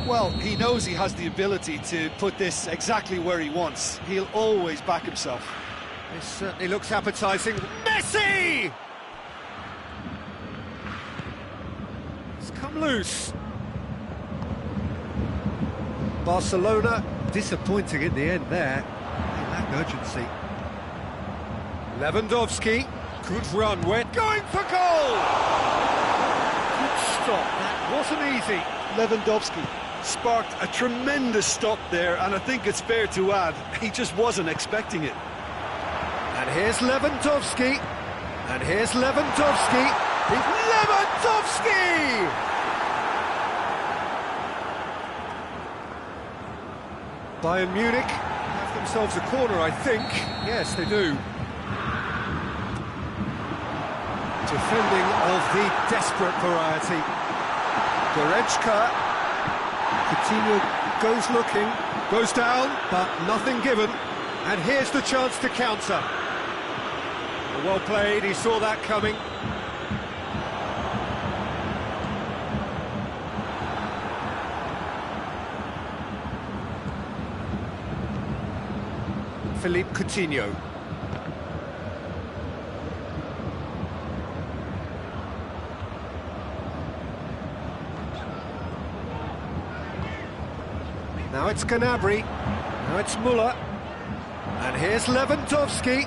Speaker 2: Well, he knows he has the ability to put this exactly where he wants. He'll always back himself.
Speaker 1: This certainly looks appetising. Messi! It's come loose. Barcelona disappointing in the end there. They lack urgency. Lewandowski, good run, wet, going for goal! Good stop, that wasn't easy.
Speaker 2: Lewandowski sparked a tremendous stop there, and I think it's fair to add, he just wasn't expecting it.
Speaker 1: And here's Lewandowski, and here's Lewandowski. Lewandowski! Bayern Munich have themselves a corner, I think. Yes, they do. Defending of the desperate variety. Goretzka. Coutinho goes looking, goes down, but nothing given. And here's the chance to counter. Well played, he saw that coming. Philippe Coutinho. Now it's Gnabry, now it's Müller, and here's Lewandowski.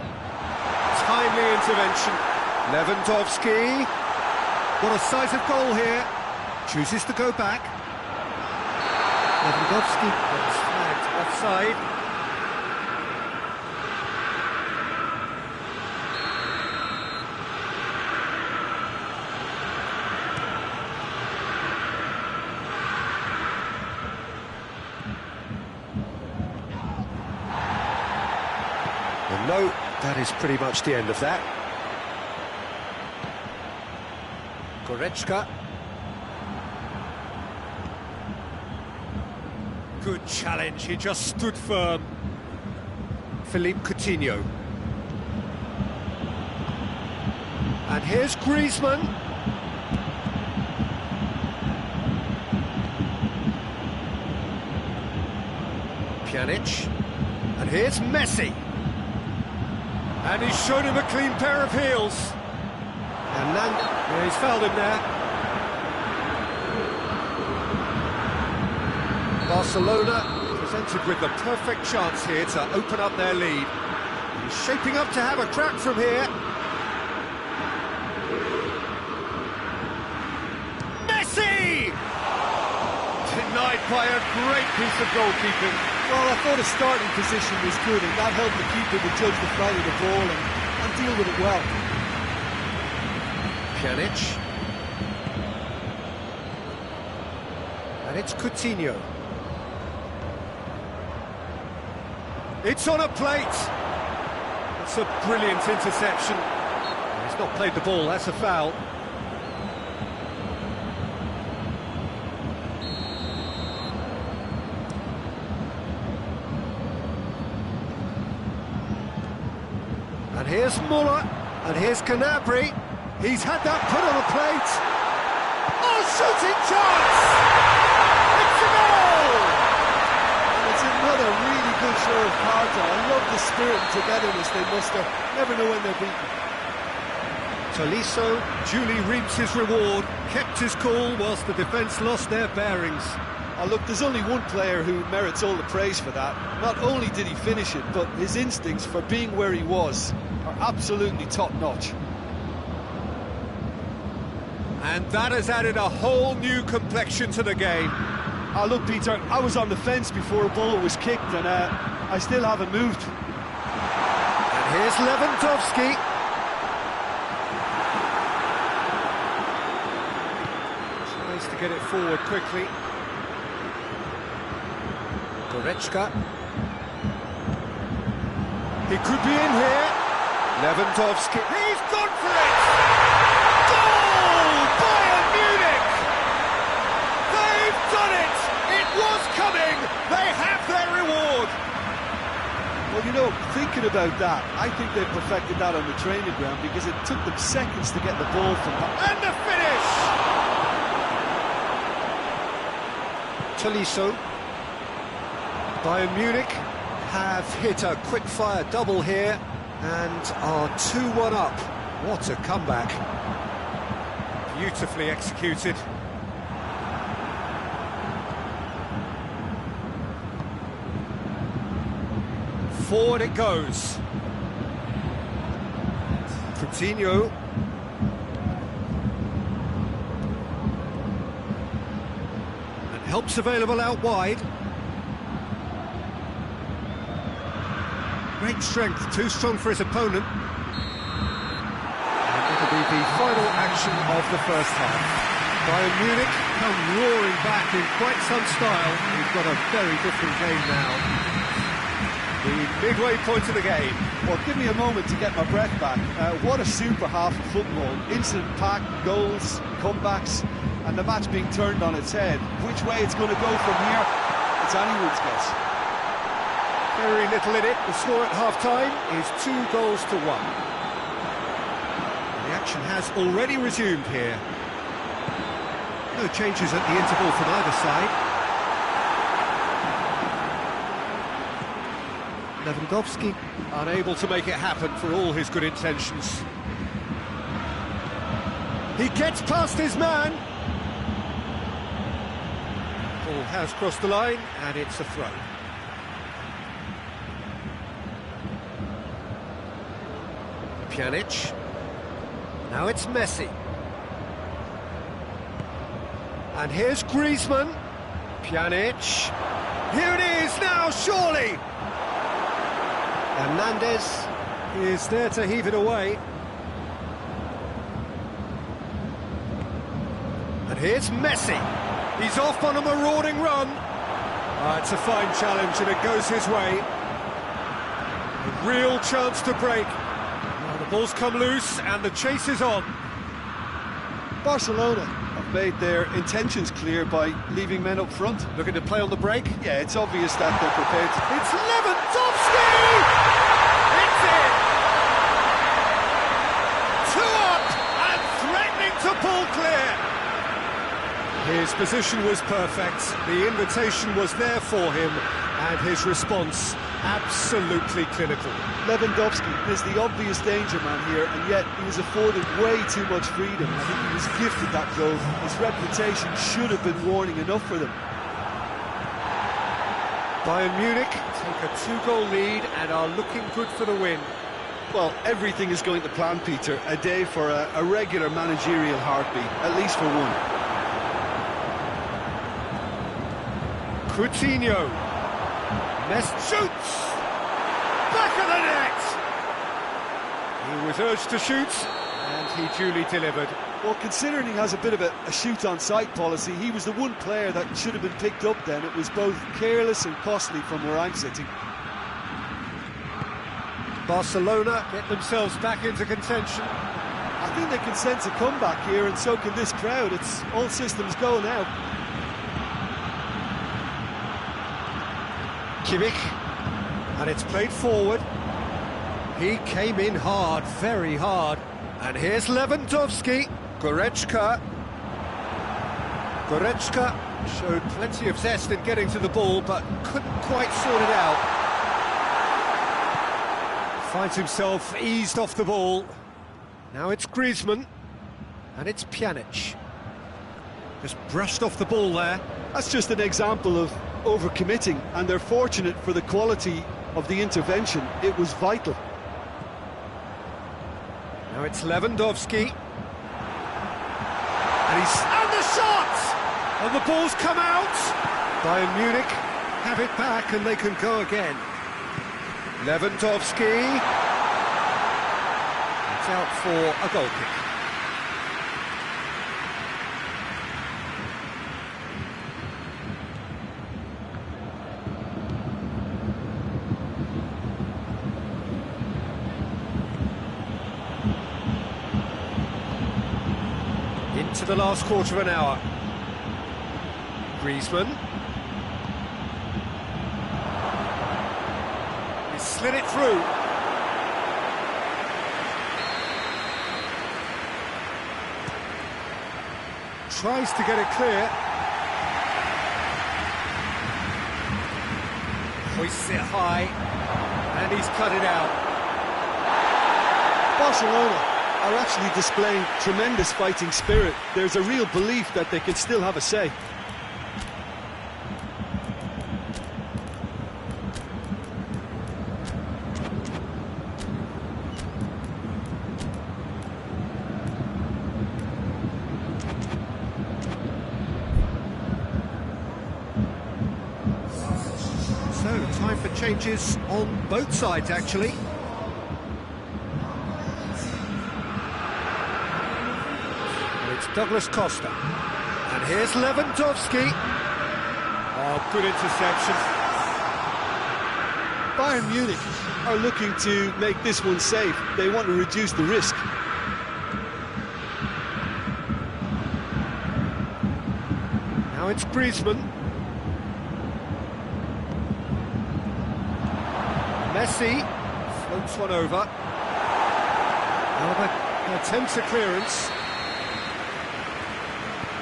Speaker 1: Timely intervention. Lewandowski, what a size of goal here. Chooses to go back. Lewandowski gets flagged offside. No, that is pretty much the end of that. Goretzka. Good challenge, he just stood firm. Philippe Coutinho. And here's Griezmann. Pjanic. And here's Messi. And he's shown him a clean pair of heels. And yeah, he's fouled him there. Barcelona presented with the perfect chance here to open up their lead. He's shaping up to have a crack from here. Messi! Denied by a great piece of goalkeeping.
Speaker 2: Well, I thought his starting position was good, and that helped the keeper to judge the flight of the ball and deal with it well.
Speaker 1: Pjanic. And it's Coutinho. It's on a plate. It's a brilliant interception. He's not played the ball, that's a foul. And here's Müller, and here's Gnabry. He's had that put on a plate. Oh, shooting chance! It's a goal!
Speaker 2: And it's another really good show of cards. I love the spirit and togetherness they muster. Never know when they're beaten.
Speaker 1: Tolisso duly reaps his reward, kept his cool whilst the defence lost their bearings.
Speaker 2: Oh, look, there's only one player who merits all the praise for that. Not only did he finish it, but his instincts for being where he was are absolutely top-notch.
Speaker 1: And that has added a whole new complexion to the game.
Speaker 2: Oh, look, Peter, I was on the fence before a ball was kicked, and I still haven't moved.
Speaker 1: And here's Lewandowski. Tries to get it forward quickly. Goretzka. He could be in here. Lewandowski. He's gone for it! Goal! Bayern Munich! They've done it! It was coming! They have their reward!
Speaker 2: Well, you know, thinking about that, I think they perfected that on the training ground because it took them seconds to get the ball from that.
Speaker 1: And the finish! Tolisso. Bayern Munich have hit a quick-fire double here and are 2-1 up. What a comeback. Beautifully executed. Forward it goes. Coutinho. And help's available out wide. Great strength, too strong for his opponent. And it'll be the final action of the first half. Bayern Munich come roaring back in quite some style. We've got a very different game now. The midway point of the game.
Speaker 2: Well, give me a moment to get my breath back. What a super half of football. Instant pack, goals, comebacks, and the match being turned on its head. Which way it's going to go from here, it's anyone's guess.
Speaker 1: Very little in it. The score at half-time is 2-1. The action has already resumed here. No changes at the interval from either side. Lewandowski unable to make it happen for all his good intentions. He gets past his man. Ball has crossed the line and it's a throw. Pjanic. Now it's Messi. And here's Griezmann. Pjanic. Here it is now, surely. Hernandez is there to heave it away. And here's Messi. He's off on a marauding run. It's a fine challenge and it goes his way. A real chance to break. The ball's come loose and the chase is on.
Speaker 2: Barcelona have made their intentions clear by leaving men up front.
Speaker 1: Looking to play on the break.
Speaker 2: Yeah, it's obvious that they're prepared.
Speaker 1: It's Lewandowski! It's in! 2 up and threatening to pull clear. His position was perfect. The invitation was there for him and his response absolutely clinical.
Speaker 2: Lewandowski is the obvious danger man here, and yet he was afforded way too much freedom. I think he was gifted that goal. His reputation should have been warning enough for them.
Speaker 1: Bayern Munich take a 2-goal lead and are looking good for the win.
Speaker 2: Well, everything is going to plan, Peter. A day for a regular managerial heartbeat, at least for one.
Speaker 1: Coutinho. Messi shoots! Back of the net! He was urged to shoot, and he duly delivered.
Speaker 2: Well, considering he has a bit of a shoot-on-sight policy, he was the one player that should have been picked up then. It was both careless and costly from where I'm sitting.
Speaker 1: Barcelona get themselves back into contention.
Speaker 2: I think they can sense a comeback here, and so can this crowd. It's all systems go now.
Speaker 1: Kimmich, and it's played forward. He came in hard, very hard. And here's Lewandowski. Goretzka. Goretzka showed plenty of zest in getting to the ball, but couldn't quite sort it out. Finds himself eased off the ball. Now it's Griezmann, and it's Pjanic. Just brushed off the ball there.
Speaker 2: That's just an example of overcommitting, and they're fortunate for the quality of the intervention. It was vital.
Speaker 1: Now it's Lewandowski. And the shot! And the ball's come out! Bayern Munich have it back and they can go again. Lewandowski. It's out for a goal kick. Into the last quarter of an hour. Griezmann. He's slid it through. Tries to get it clear. Hoists it high. And he's cut it out.
Speaker 2: Barcelona are actually displaying tremendous fighting spirit. There's a real belief that they can still have a say.
Speaker 1: So, time for changes on both sides, actually. Douglas Costa. And here's Lewandowski. Oh, good interception.
Speaker 2: Bayern Munich are looking to make this one safe. They want to reduce the risk.
Speaker 1: Now it's Griezmann. Messi floats one over. Another attempts a clearance.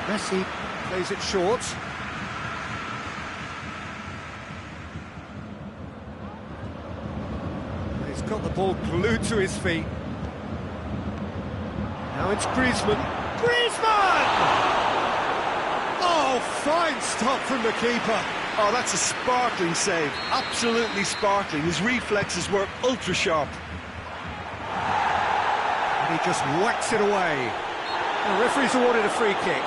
Speaker 1: Messi plays it short. He's got the ball glued to his feet. Now it's Griezmann. Griezmann! Oh, fine stop from the keeper.
Speaker 2: Oh, that's a sparkling save. Absolutely sparkling. His reflexes were ultra sharp.
Speaker 1: And he just whacks it away. The referee's awarded a free kick.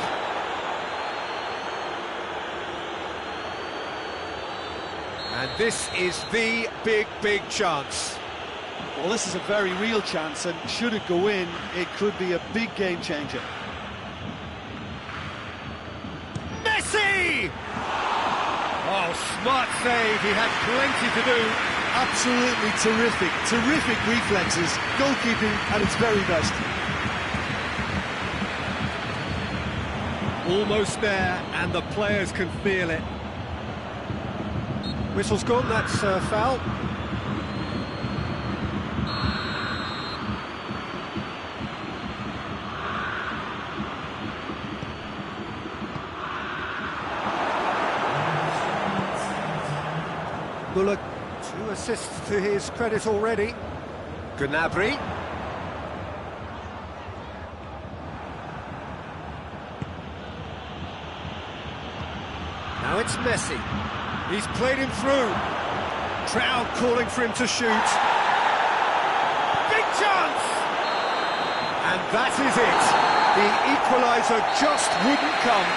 Speaker 1: And this is the big chance.
Speaker 2: Well, this is a very real chance, and should it go in, it could be a big game changer.
Speaker 1: Messi! Oh, smart save. He had plenty to do.
Speaker 2: Absolutely terrific. Terrific reflexes. Goalkeeping at its very best.
Speaker 1: Almost there, and the players can feel it. Whistle's gone, that's a foul. Bullock, 2 assists to his credit already. Gnabry. Now it's Messi. He's played him through. Crowd calling for him to shoot. Big chance! And that is it. The equaliser just wouldn't come.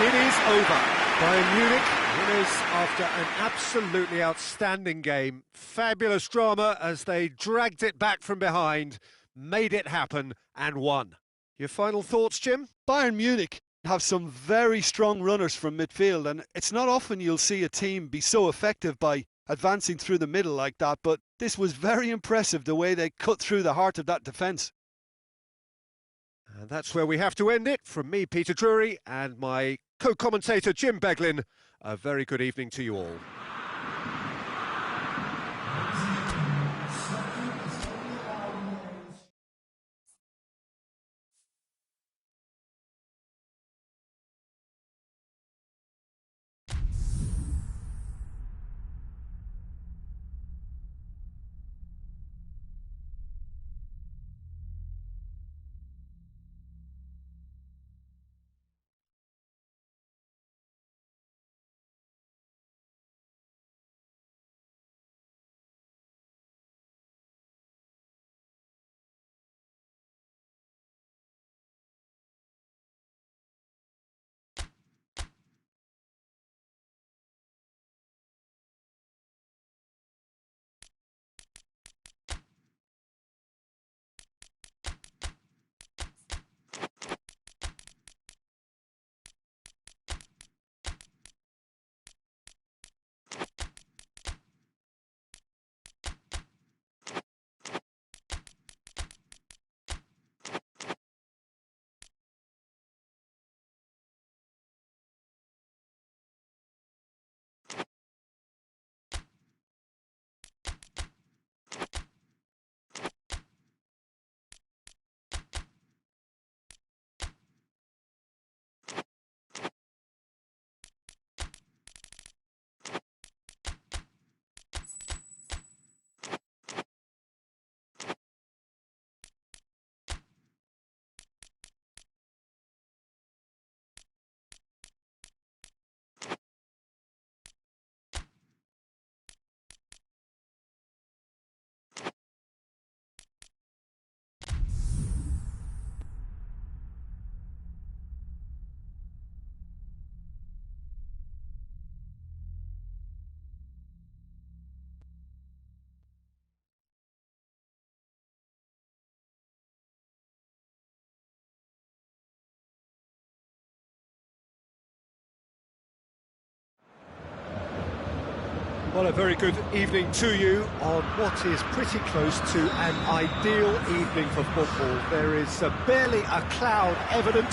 Speaker 1: It is over. Bayern Munich winners after an absolutely outstanding game. Fabulous drama as they dragged it back from behind, made it happen and won. Your final thoughts, Jim?
Speaker 2: Bayern Munich have some very strong runners from midfield, and it's not often you'll see a team be so effective by advancing through the middle like that, but this was very impressive, the way they cut through the heart of that defence.
Speaker 1: And that's where we have to end it. From me, Peter Drury, and my co-commentator, Jim Beglin, a very good evening to you all. Well, a very good evening to you on what is pretty close to an ideal evening for football. There is barely a cloud evident.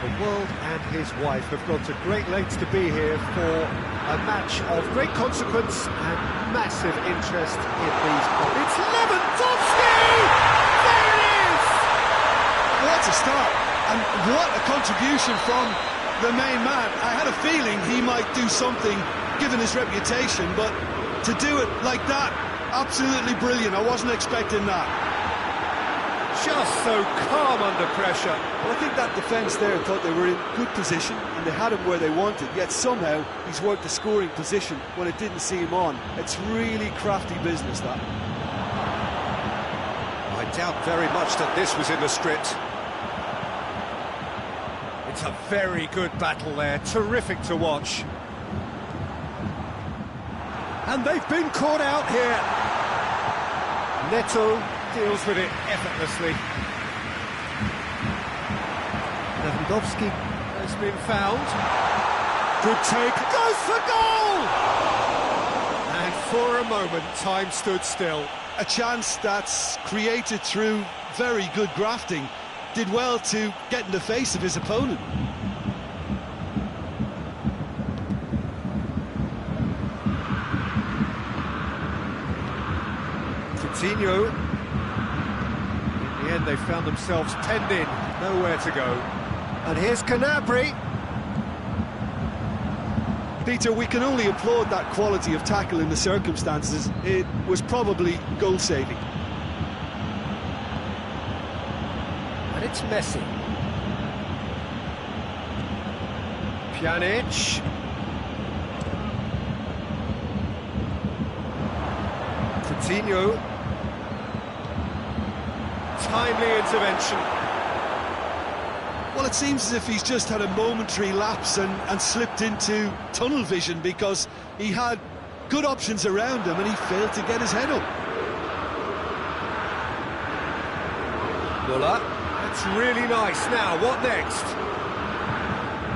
Speaker 1: The world and his wife have gone to great lengths to be here for a match of great consequence and massive interest in these players. It's Lewandowski! There it is!
Speaker 2: What a start, and what a contribution from the main man. I had a feeling he might do something given his reputation, but to do it like that, absolutely brilliant. I wasn't expecting that.
Speaker 1: Just so calm under pressure.
Speaker 3: Well, I think that defence there thought they were in good position and they had him where they wanted, yet somehow he's worked the scoring position when it didn't see him on. It's really crafty business, that.
Speaker 1: I doubt very much that this was in the script. It's a very good battle there, terrific to watch. And they've been caught out here. Neto deals with it effortlessly. Lewandowski has been found. Good take, goes for goal! And for a moment, time stood still.
Speaker 2: A chance that's created through very good grafting. Did well to get in the face of his opponent.
Speaker 1: Coutinho. In the end, they found themselves penned in, nowhere to go. And here's Canabry.
Speaker 2: Peter, we can only applaud that quality of tackle in the circumstances. It was probably goal-saving.
Speaker 1: And it's Messi. Pjanic. Coutinho. Timely intervention.
Speaker 2: Well, it seems as if he's just had a momentary lapse and slipped into tunnel vision, because he had good options around him and he failed to get his head up.
Speaker 1: Muller. That's really nice. Now, what next?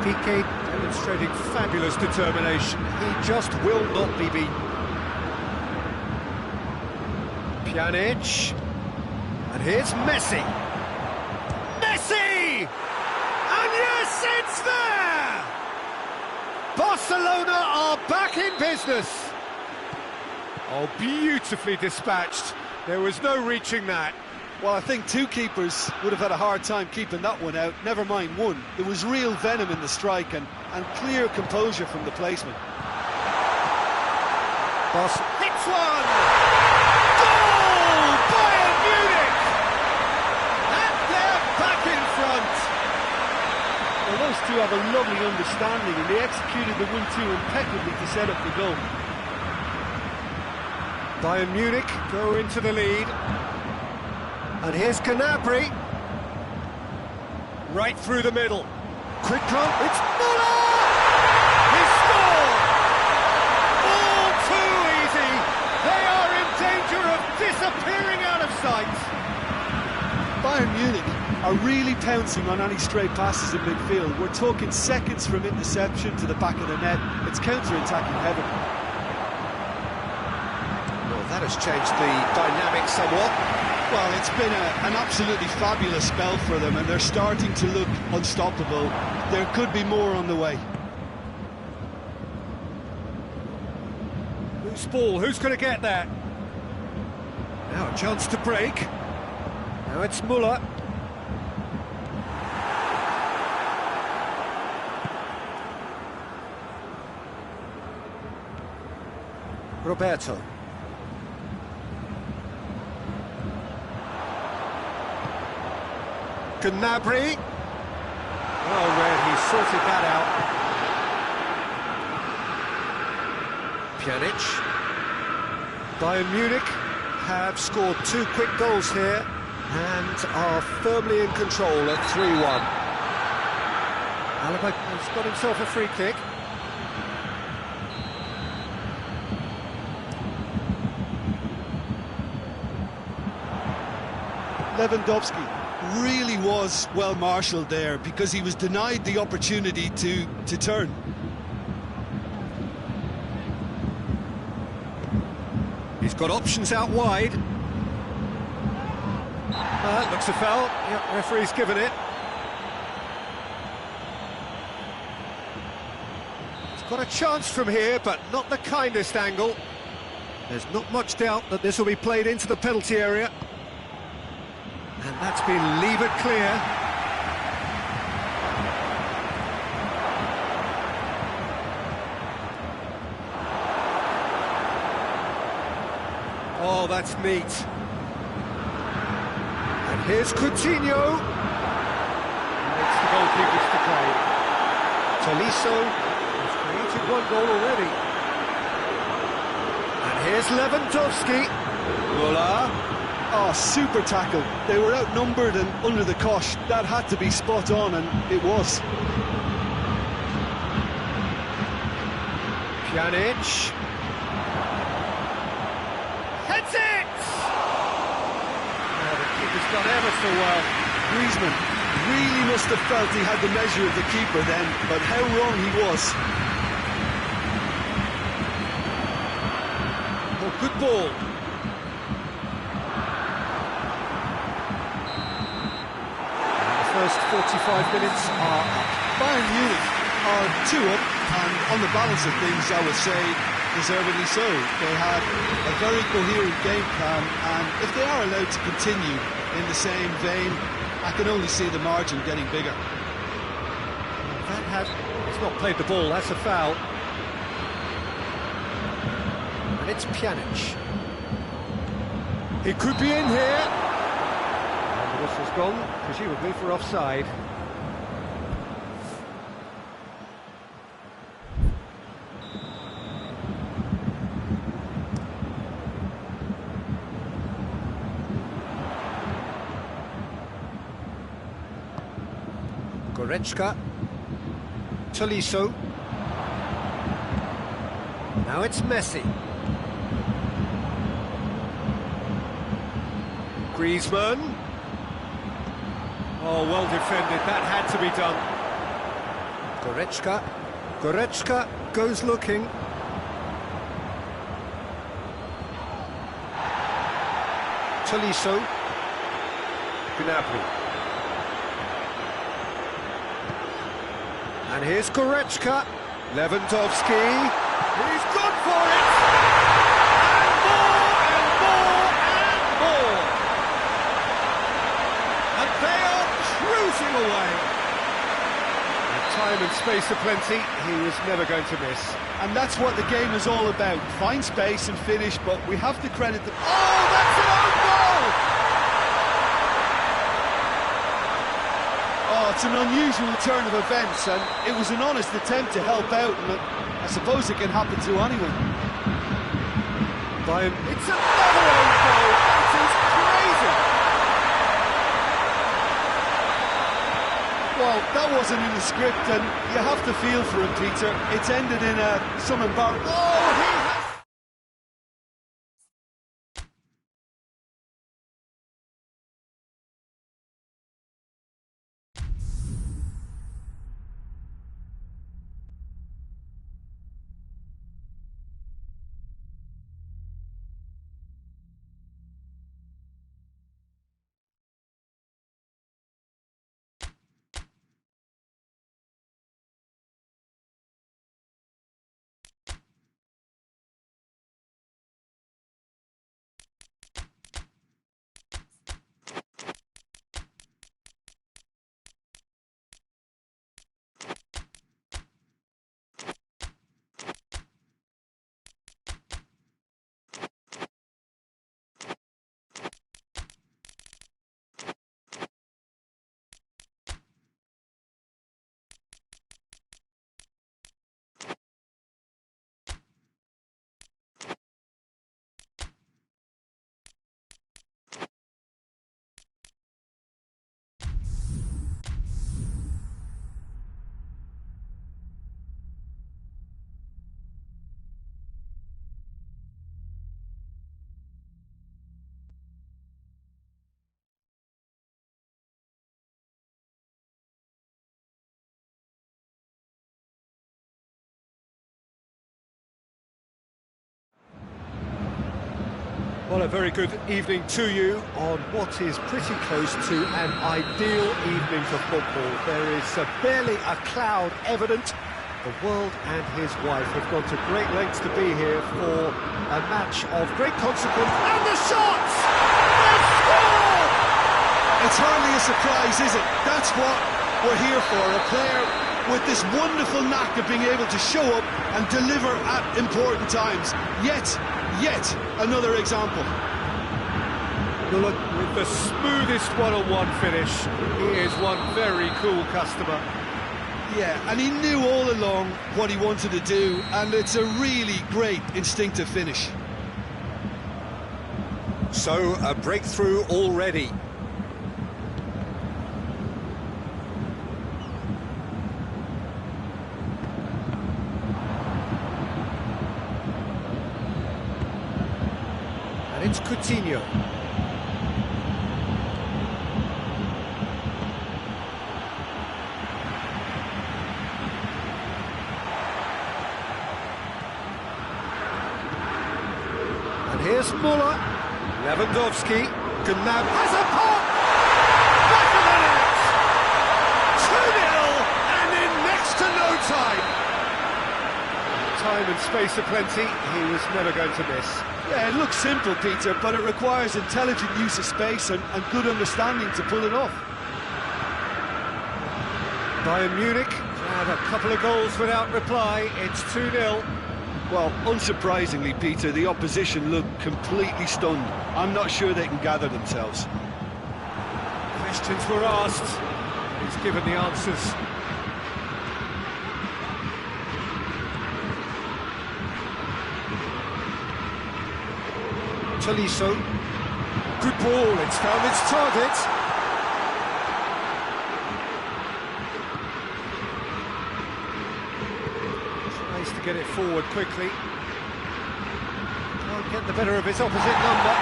Speaker 1: Piqué demonstrating fabulous determination. He just will not be beaten. Pjanic. And here's Messi. Messi! And yes, it's there! Barcelona are back in business. Oh, beautifully dispatched. There was no reaching that.
Speaker 2: Well, I think two keepers would have had a hard time keeping that one out, never mind one. There was real venom in the strike and clear composure from the placement.
Speaker 1: Boss hits one! Goal! Bayern Munich! And they're back in front!
Speaker 3: Well, those two have a lovely understanding and they executed the 1-2 impeccably to set up the goal.
Speaker 1: Bayern Munich go into the lead. And here's Canabry. Right through the middle. Quick run, it's Muller! He scored! All too easy! They are in danger of disappearing out of sight!
Speaker 2: Bayern Munich are really pouncing on any stray passes in midfield. We're talking seconds from interception to the back of the net. It's counter-attacking heaven.
Speaker 1: Well, that has changed the dynamic somewhat.
Speaker 2: Well, it's been an absolutely fabulous spell for them, and they're starting to look unstoppable. There could be more on the way.
Speaker 1: Who's ball? Who's going to get that? Now a chance to break. Now it's Muller. Roberto. Gnabry. Oh, where he sorted that out. Pjanic. Bayern Munich have scored 2 quick goals here and are firmly in control at 3-1. Alaba has got himself a free kick.
Speaker 2: Lewandowski really was well marshalled there because he was denied the opportunity to turn.
Speaker 1: They've got options out wide. Looks a foul. Yep, referee's given it. He's got a chance from here, but not the kindest angle. There's not much doubt that this will be played into the penalty area. And that's been levered clear. Oh, that's neat. And here's Coutinho. Makes the goalkeepers to play. Tolisso has created one goal already. And here's Lewandowski. Voila.
Speaker 3: Oh, super tackle. They were outnumbered and under the cosh. That had to be spot on, and it was.
Speaker 1: Pjanic. Heads it! Oh, the keeper's done ever so well.
Speaker 3: Griezmann really must have felt he had the measure of the keeper then, but how wrong he was.
Speaker 1: Oh, good ball. First 45 minutes are up.
Speaker 2: Bayern Munich are 2 up, and on the balance of things, I would say, deservedly so. They had a very coherent game plan, and if they are allowed to continue in the same vein, I can only see the margin getting bigger.
Speaker 1: He's not played the ball, that's a foul. And it's Pjanic. He could be in here. The whistle's gone, presumably for offside. Goretzka. Tolisso. Now it's Messi. Griezmann. Oh, well defended, that had to be done. Goretzka goes looking. Tolisso. Gnabry. And here's Goretzka. Lewandowski. He's gone for it! And more, and more, and more! And they are cruising away. With time and space aplenty, he was never going to miss.
Speaker 2: And that's what the game is all about. Find space and finish, but we have to credit the...
Speaker 1: Oh, that's an own goal!
Speaker 2: Oh, it's an unusual turn of events, and it was an honest attempt to help out, and I suppose it can happen to anyone.
Speaker 1: It's another own goal! It is crazy!
Speaker 2: Well, that wasn't in the script, and you have to feel for him, Peter. It's ended in some embarrassment.
Speaker 1: Oh, he Well, a very good evening to you on what is pretty close to an ideal evening for football. There is barely a cloud evident. The world and his wife have gone to great lengths to be here for a match of great consequence. And the shots! They score!
Speaker 2: It's hardly a surprise, is it? That's what we're here for. A player with this wonderful knack of being able to show up and deliver at important times. Yet another example.
Speaker 1: Look, with the smoothest one-on-one finish, he is one very cool customer.
Speaker 2: Yeah, and he knew all along what he wanted to do, and it's a really great instinctive finish.
Speaker 1: So, a breakthrough already. And it's Coutinho. And here's Muller. Lewandowski. Gnab has a pop! Back of the net! 2-0 and in next to no time. Time and space aplenty, he was never going to miss.
Speaker 3: Yeah, it looks simple, Peter, but it requires intelligent use of space and good understanding to pull it off.
Speaker 1: Bayern Munich had a couple of goals without reply. It's 2-0.
Speaker 3: Well, unsurprisingly, Peter, the opposition looked completely stunned. I'm not sure they can gather themselves.
Speaker 1: Questions were asked. He's given the answers. Tolisso. Good ball, it's found its target. Tries to get it forward quickly. Can't get the better of his opposite number.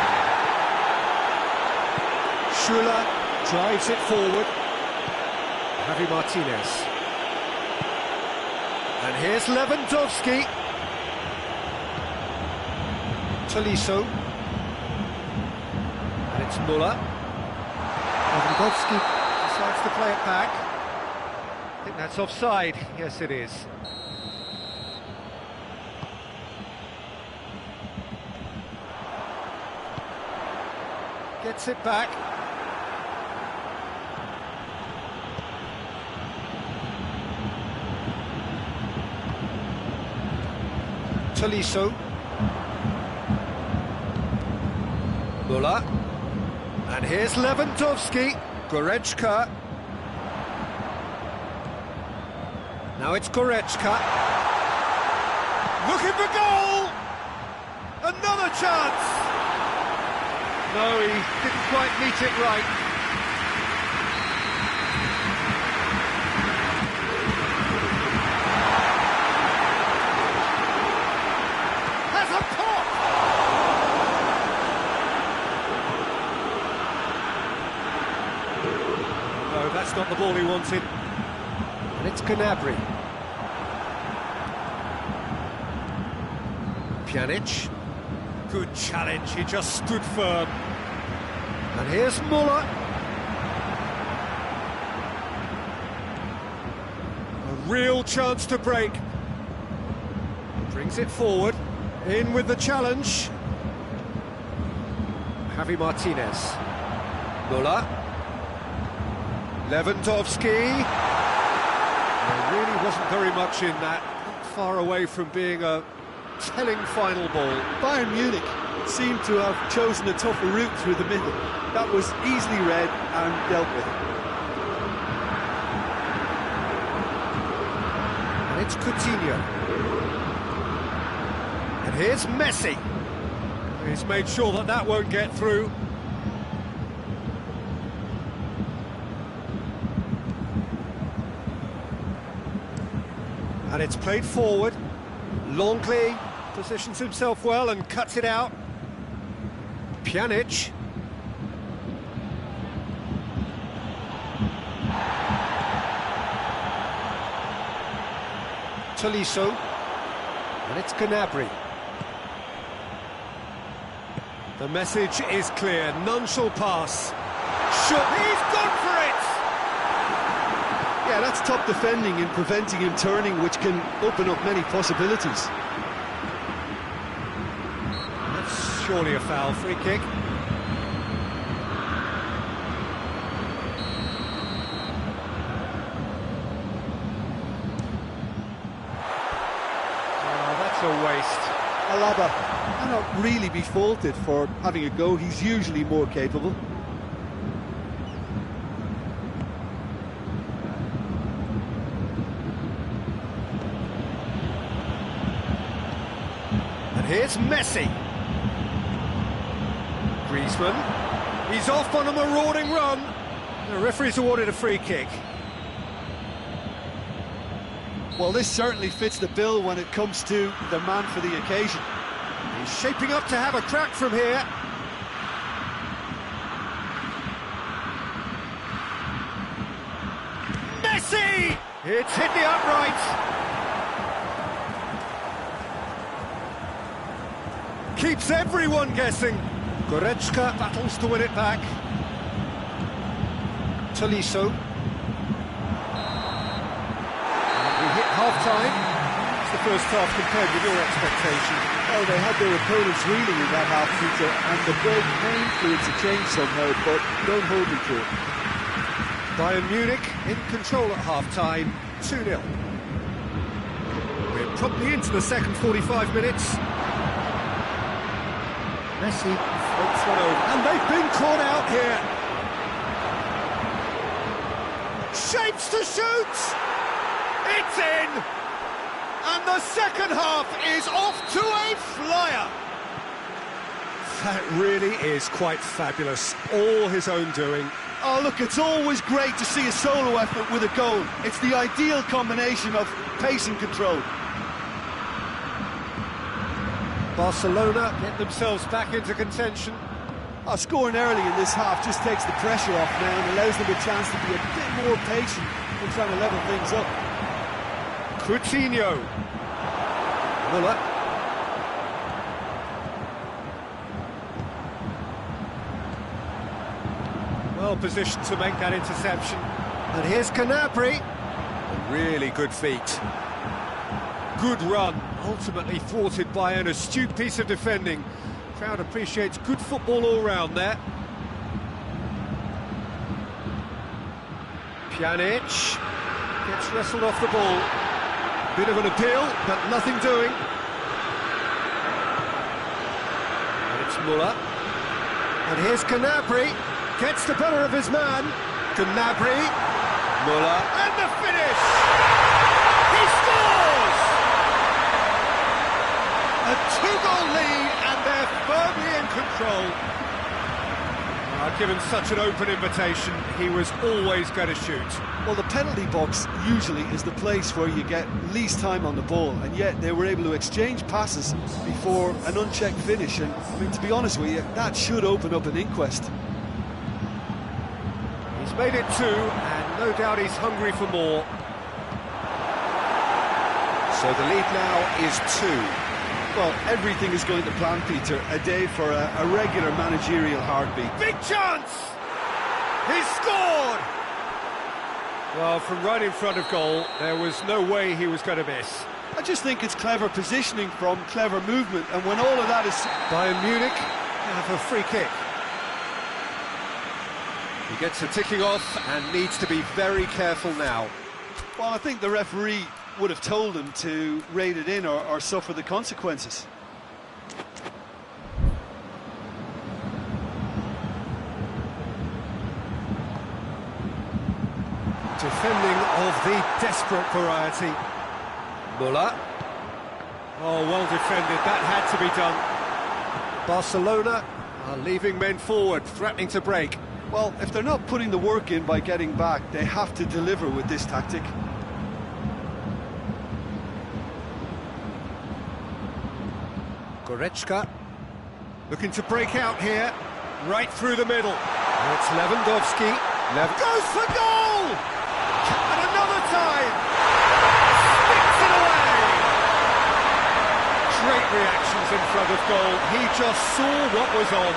Speaker 1: Schuller drives it forward. Javi Martinez. And here's Lewandowski. Tolisso. And it's Muller. Lewandowski decides to play it back. I think that's offside. Yes, it is. Gets it back. Tolisso. Muller. And here's Lewandowski. Goretzka. Now it's Goretzka. Looking for goal! Another chance! No, he didn't quite meet it right. Has a pop! No, that's not the ball he wanted. And it's Gnabry. Pjanic. Good challenge, he just stood firm. And here's Muller. A real chance to break. Brings it forward. In with the challenge. Javi Martinez. Muller. Lewandowski. There really wasn't very much in that. Not far away from being a telling final ball.
Speaker 3: Bayern Munich seemed to have chosen a tougher route through the middle. That was easily read and dealt with.
Speaker 1: And it's Coutinho. And here's Messi. He's made sure that that won't get through. And it's played forward. Longley positions himself well and cuts it out. Pjanic. Tolisso. And it's Gnabry. The message is clear, none shall pass. Shoot, he's gone for it!
Speaker 3: Yeah, that's top defending and preventing him turning, which can open up many possibilities.
Speaker 1: That's surely a foul, free kick. Oh, that's a waste.
Speaker 3: Alaba cannot really be faulted for having a go. He's usually more capable.
Speaker 1: And here's Messi. Griezmann. He's off on a marauding run. The referee's awarded a free kick.
Speaker 3: Well, this certainly fits the bill when it comes to the man for the occasion.
Speaker 1: He's shaping up to have a crack from here. Messi! It's hit the upright. Keeps everyone guessing. Goretzka battles to win it back. Tolisso. Half-time. It's the first half compared with your expectation.
Speaker 3: Oh, they had their opponents reeling in that half, Peter, and the break may influence a change somehow, but don't hold me to it.
Speaker 1: Bayern Munich in control at half-time, 2-0. We're promptly into the second 45 minutes. Messi floats one over, and they've been caught out here. Shapes to shoot! It's in! And the second half is off to a flyer! That really is quite fabulous. All his own doing.
Speaker 3: Oh, look, it's always great to see a solo effort with a goal. It's the ideal combination of pace and control.
Speaker 1: Barcelona get themselves back into contention.
Speaker 3: Scoring early in this half just takes the pressure off now and allows them a chance to be a bit more patient in trying to level things up.
Speaker 1: Coutinho. Muller. Well positioned to make that interception. And here's Gnabry. Really good feet. Good run. Ultimately thwarted by an astute piece of defending. Crowd appreciates good football all round there. Pjanic gets wrestled off the ball. Bit of an appeal, but nothing doing. And it's Muller. And here's Gnabry. Gets the better of his man. Gnabry. Muller. And the finish! He scores! A two-goal lead, and they're firmly in control. Given such an open invitation, he was always going to shoot.
Speaker 3: Well, the penalty box usually is the place where you get least time on the ball, and yet they were able to exchange passes before an unchecked finish, and I mean, to be honest with you, that should open up an inquest.
Speaker 1: He's made it 2, and no doubt he's hungry for more. So the lead now is 2.
Speaker 3: Well, everything is going to plan, Peter. A day for a regular managerial heartbeat.
Speaker 1: Big chance! He's scored! Well, from right in front of goal, there was no way he was going to miss.
Speaker 3: I just think it's clever positioning from clever movement, and when all of that is...
Speaker 1: Bayern Munich have a free kick. He gets a ticking off and needs to be very careful now.
Speaker 3: Well, I think the referee would have told him to rate it in or suffer the consequences.
Speaker 1: Defending of the desperate variety. Muller. Oh, well defended, that had to be done. Barcelona are leaving men forward, threatening to break.
Speaker 3: Well, if they're not putting the work in by getting back, they have to deliver with this tactic.
Speaker 1: Goretzka looking to break out here, right through the middle. Now it's Lewandowski. Goes for goal! And another time! Sticks it away! Great reactions in front of goal. He just saw what was on.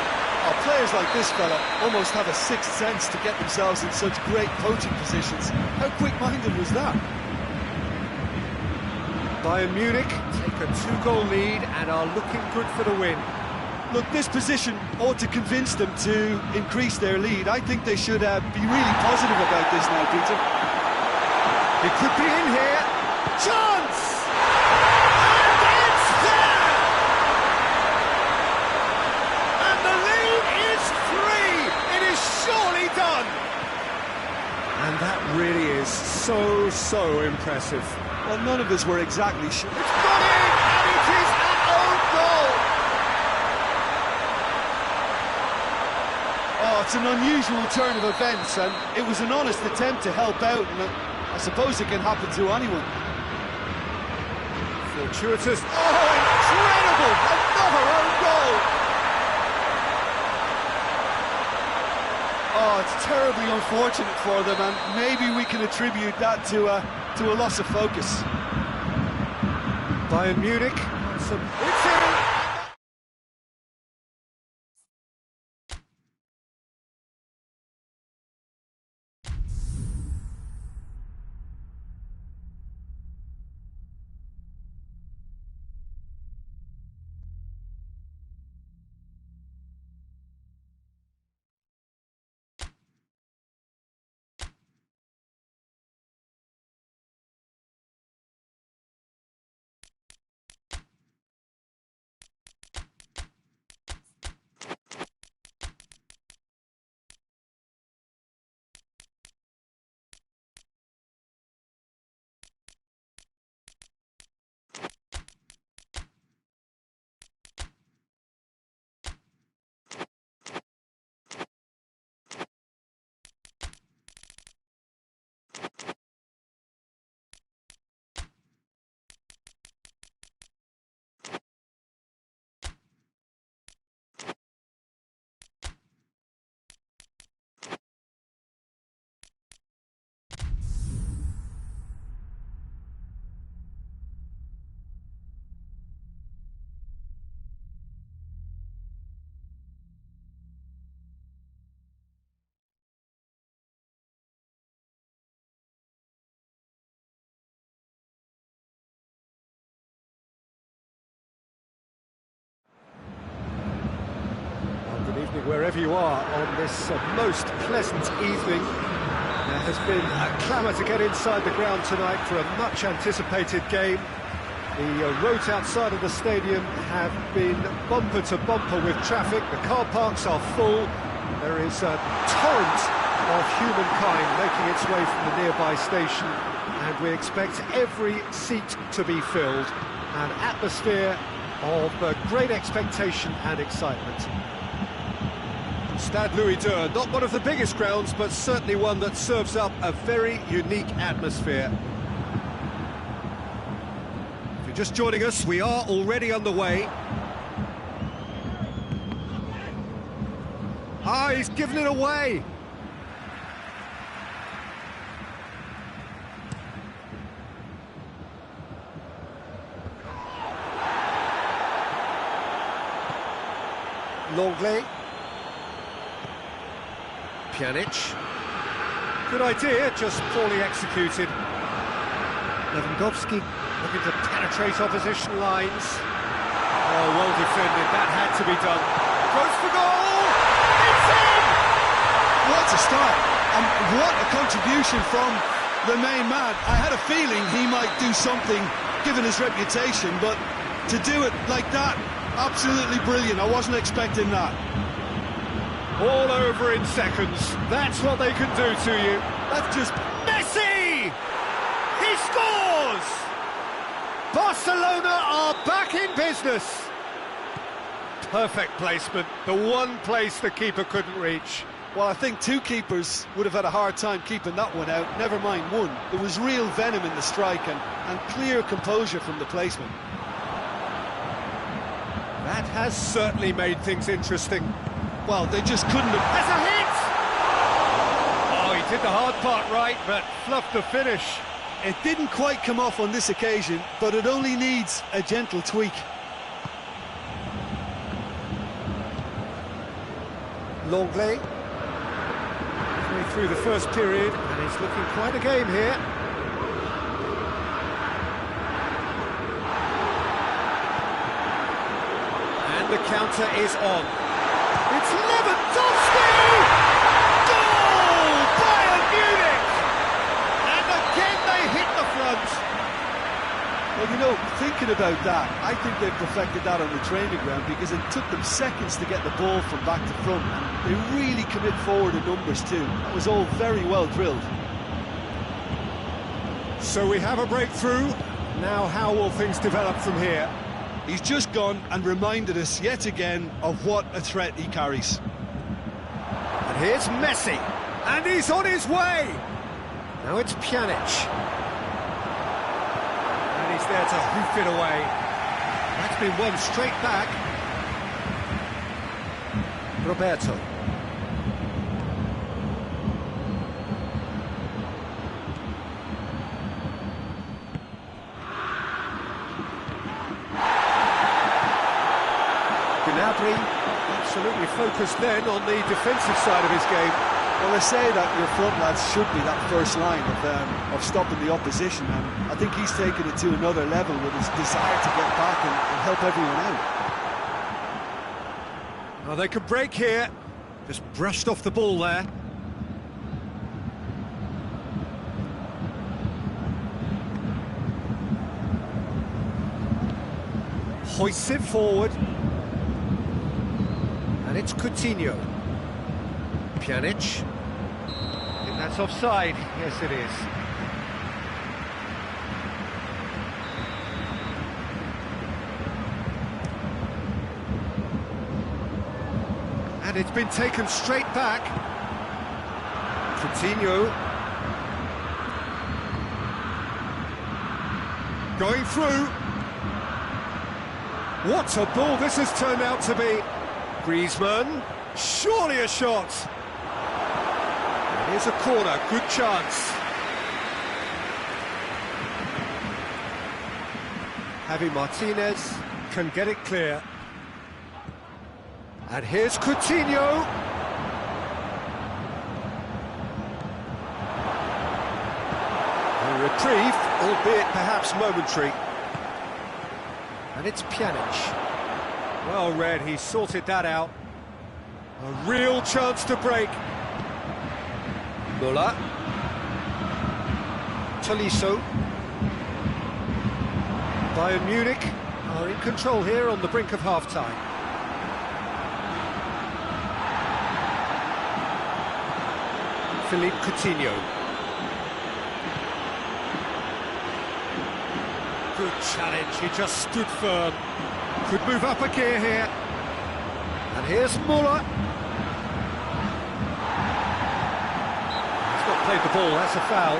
Speaker 3: Oh, players like this fella almost have a sixth sense to get themselves in such great poaching positions. How quick-minded was that?
Speaker 1: Bayern Munich take a 2-goal lead and are looking good for the win.
Speaker 3: Look, this position ought to convince them to increase their lead. I think they should be really positive about this now, Peter.
Speaker 1: It could be in here. Chance! And it's there! And the lead is 3! It is surely done! And that really is so impressive.
Speaker 3: Well, none of us were exactly sure.
Speaker 1: It's gone in, and it is an own goal!
Speaker 3: Oh, it's an unusual turn of events, and it was an honest attempt to help out, and I suppose it can happen to anyone.
Speaker 1: Fortuitous. Oh, incredible! Another own goal!
Speaker 3: Oh, it's terribly unfortunate for them, and maybe we can attribute that to a loss of focus.
Speaker 1: Bayern Munich. It's in! Wherever you are on this most pleasant evening, there has been a clamour to get inside the ground tonight for a much anticipated game. The roads outside of the stadium have been bumper to bumper with traffic. The car parks are full. There is a torrent of humankind making its way from the nearby station, and we expect every seat to be filled. An atmosphere of great expectation and excitement. Stade Louis II, not one of the biggest grounds, but certainly one that serves up a very unique atmosphere. If you're just joining us, we are already underway. Ah, he's given it away. Longley. Pjanic. Good idea, just poorly executed. Lewandowski looking to penetrate opposition lines. Oh, well defended, that had to be done. Goes for goal! It's in!
Speaker 2: What a start, and what a contribution from the main man. I had a feeling he might do something, given his reputation, but to do it like that, absolutely brilliant. I wasn't expecting that.
Speaker 1: All over in seconds. That's what they can do to you. That's just Messi! He scores! Barcelona are back in business. Perfect placement. The one place the keeper couldn't reach.
Speaker 3: Well, I think two keepers would have had a hard time keeping that one out, never mind one. There was real venom in the strike and clear composure from the placement.
Speaker 1: That has certainly made things interesting.
Speaker 3: Well, they just couldn't have...
Speaker 1: There's a hit! Oh, he did the hard part right, but fluffed the finish.
Speaker 3: It didn't quite come off on this occasion, but it only needs a gentle tweak.
Speaker 1: Longley. Through the first period, and it's looking quite a game here. And the counter is on. It's Lewandowski! Goal! Bayern Munich! And again they hit the front.
Speaker 3: Well, you know, thinking about that, I think they perfected that on the training ground because it took them seconds to get the ball from back to front, and they really commit forward in numbers too. That was all very well drilled.
Speaker 1: So we have a breakthrough. Now how will things develop from here?
Speaker 3: He's just gone and reminded us yet again of what a threat he carries.
Speaker 1: And here's Messi, and he's on his way. Now it's Pjanic. And he's there to hoof it away. That's been won straight back. Roberto. Gnabry, absolutely focused then on the defensive side of his game.
Speaker 3: Well, they say that your front lads should be that first line of stopping the opposition, and I think he's taken it to another level with his desire to get back and help everyone out.
Speaker 1: Oh, they could break here. Just brushed off the ball there. Hoists it forward. And it's Coutinho. Pjanic. I think that's offside. Yes, it is. And it's been taken straight back. Coutinho. Going through. What a ball this has turned out to be. Griezmann. Surely a shot. And here's a corner. Good chance. Javi Martinez can get it clear. And here's Coutinho. A reprieve, albeit perhaps momentary. And it's Pjanic. Well read, he sorted that out. A real chance to break. Müller. Tolisso. Bayern Munich are in control here on the brink of half-time. Philippe Coutinho. Good challenge, he just stood firm. Could move up a gear here. And here's Müller. He's not played the ball, that's a foul.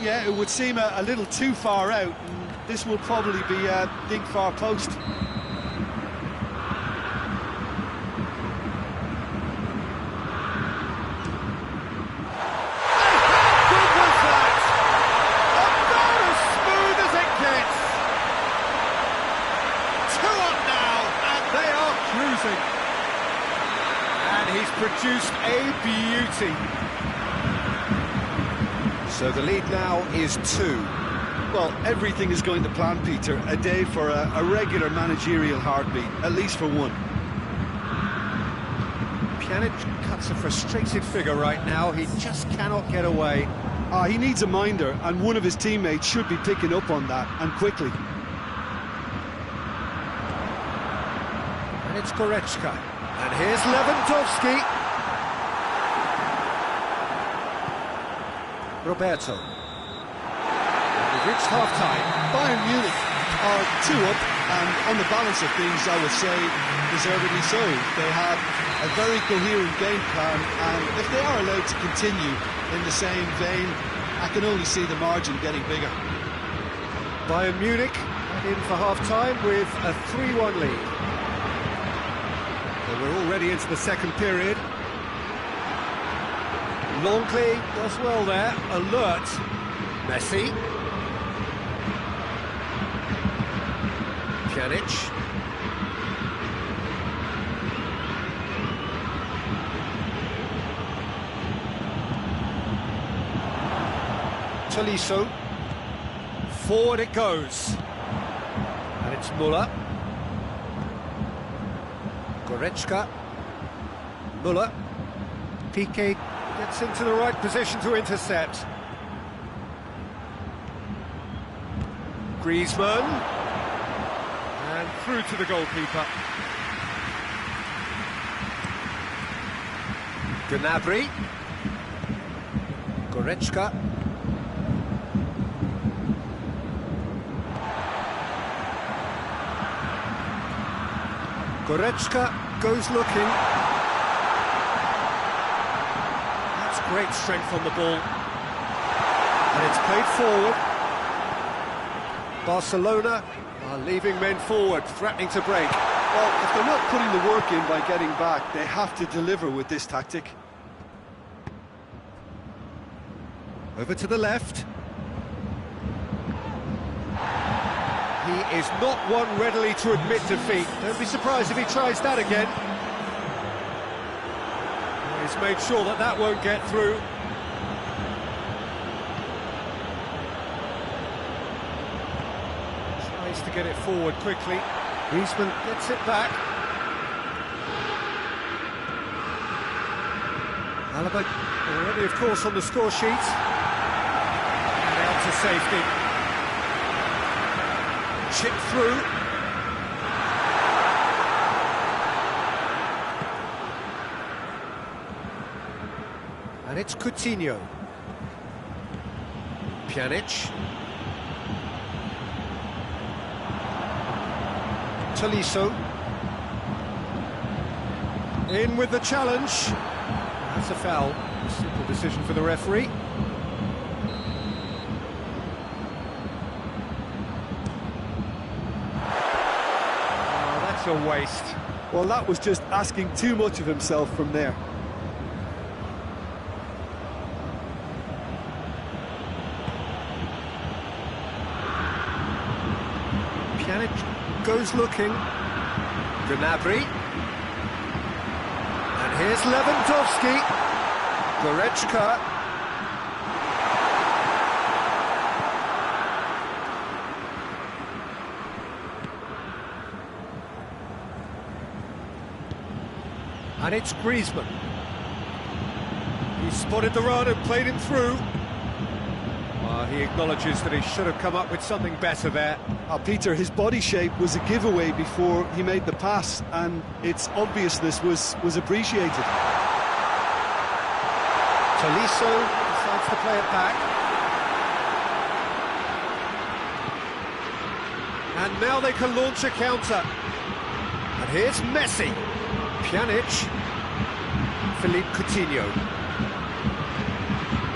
Speaker 3: Yeah, it would seem a little too far out, and this will probably be a big far post.
Speaker 1: And he's produced a beauty. So the lead now is 2.
Speaker 3: Well, everything is going to plan, Peter. A day for a regular managerial heartbeat, at least for one.
Speaker 1: Pjanic cuts a frustrated figure right now. He just cannot get away.
Speaker 3: He needs a minder, and one of his teammates should be picking up on that, and quickly.
Speaker 1: And it's Goretzka. And here's Lewandowski. Roberto. We've reached half-time.
Speaker 3: Bayern Munich are 2 up, and on the balance of things, I would say, deservedly so. They have a very coherent game plan, and if they are allowed to continue in the same vein, I can only see the margin getting bigger.
Speaker 1: Bayern Munich in for half-time with a 3-1 lead. And we're already into the second period. Longley does well there, alert. Messi. Pjanic. Tolisso. Forward it goes. And it's Muller. Goretzka. Muller. Piqué gets into the right position to intercept. Griezmann. And through to the goalkeeper. Gnabry. Goretzka. Goretzka goes looking. That's great strength on the ball. And it's played forward. Barcelona are leaving men forward, threatening to break.
Speaker 3: Well, if they're not putting the work in by getting back, they have to deliver with this tactic.
Speaker 1: Over to the left. He is not one readily to admit defeat. Don't be surprised if he tries that again. He's made sure that that won't get through. Tries to get it forward quickly. Griezmann gets it back. Alaba already, of course, on the score sheet. And out to safety. Chip through. And it's Coutinho. Pjanic. Tolisso. In with the challenge. That's a foul. A simple decision for the referee. Oh, that's a waste.
Speaker 3: Well, that was just asking too much of himself from there.
Speaker 1: Pjanic goes looking. Gnabry. And here's Lewandowski. Goretzka. And it's Griezmann. He spotted the run and played him through. He acknowledges that he should have come up with something better there.
Speaker 3: Peter, his body shape was a giveaway before he made the pass, and its obviousness was appreciated.
Speaker 1: Tolisso decides to play it back. And now they can launch a counter. And here's Messi. Pjanic. Philippe Coutinho.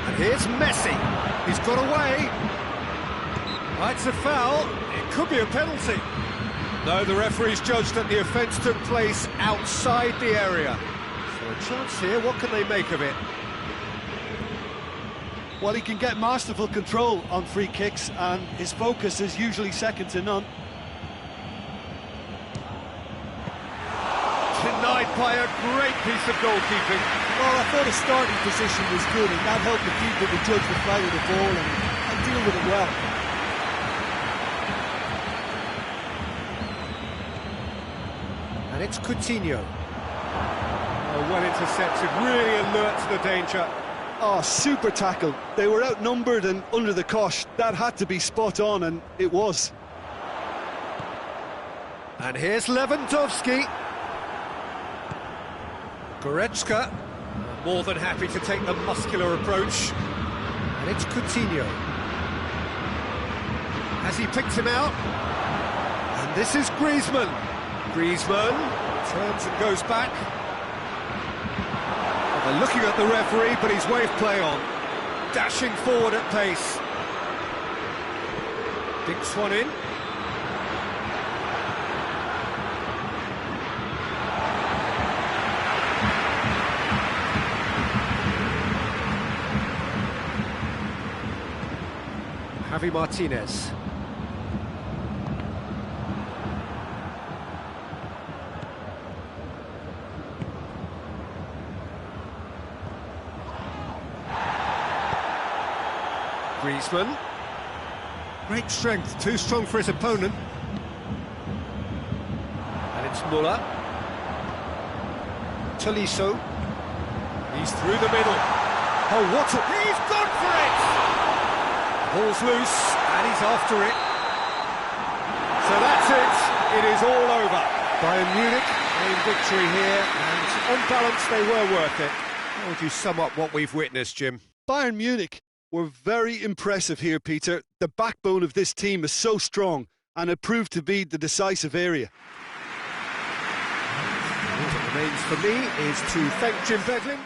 Speaker 1: And here's Messi. He's got away. It's a foul. It could be a penalty. No, the referee's judged that the offence took place outside the area. So a chance here, what can they make of it?
Speaker 3: Well, he can get masterful control on free kicks, and his focus is usually second to none.
Speaker 1: Denied by a great piece of goalkeeping.
Speaker 2: Well, I thought his starting position was good, and that helped the keeper to judge the flight of the ball and deal with it well.
Speaker 1: And it's Coutinho. Oh, well intercepted, really alert to the danger.
Speaker 3: Oh, super tackle. They were outnumbered and under the cosh. That had to be spot on, and it was.
Speaker 1: And here's Lewandowski. Goretzka, more than happy to take the muscular approach. And it's Coutinho. Has he picked him out? And this is Griezmann. Griezmann turns and goes back. Well, they're looking at the referee, but he's waved play on. Dashing forward at pace. Dinks one in. Javi Martinez. Griezmann. Great strength, too strong for his opponent. And it's Muller. Tolisso. He's through the middle. Oh, what a... He's gone for it! Ball's loose, and he's after it. So that's it. It is all over. Bayern Munich in victory here, and on balance, they were worth it. How would you sum up what we've witnessed, Jim?
Speaker 3: Bayern Munich were very impressive here, Peter. The backbone of this team is so strong, and it proved to be the decisive area.
Speaker 1: What remains for me is to thank Jim Beglin.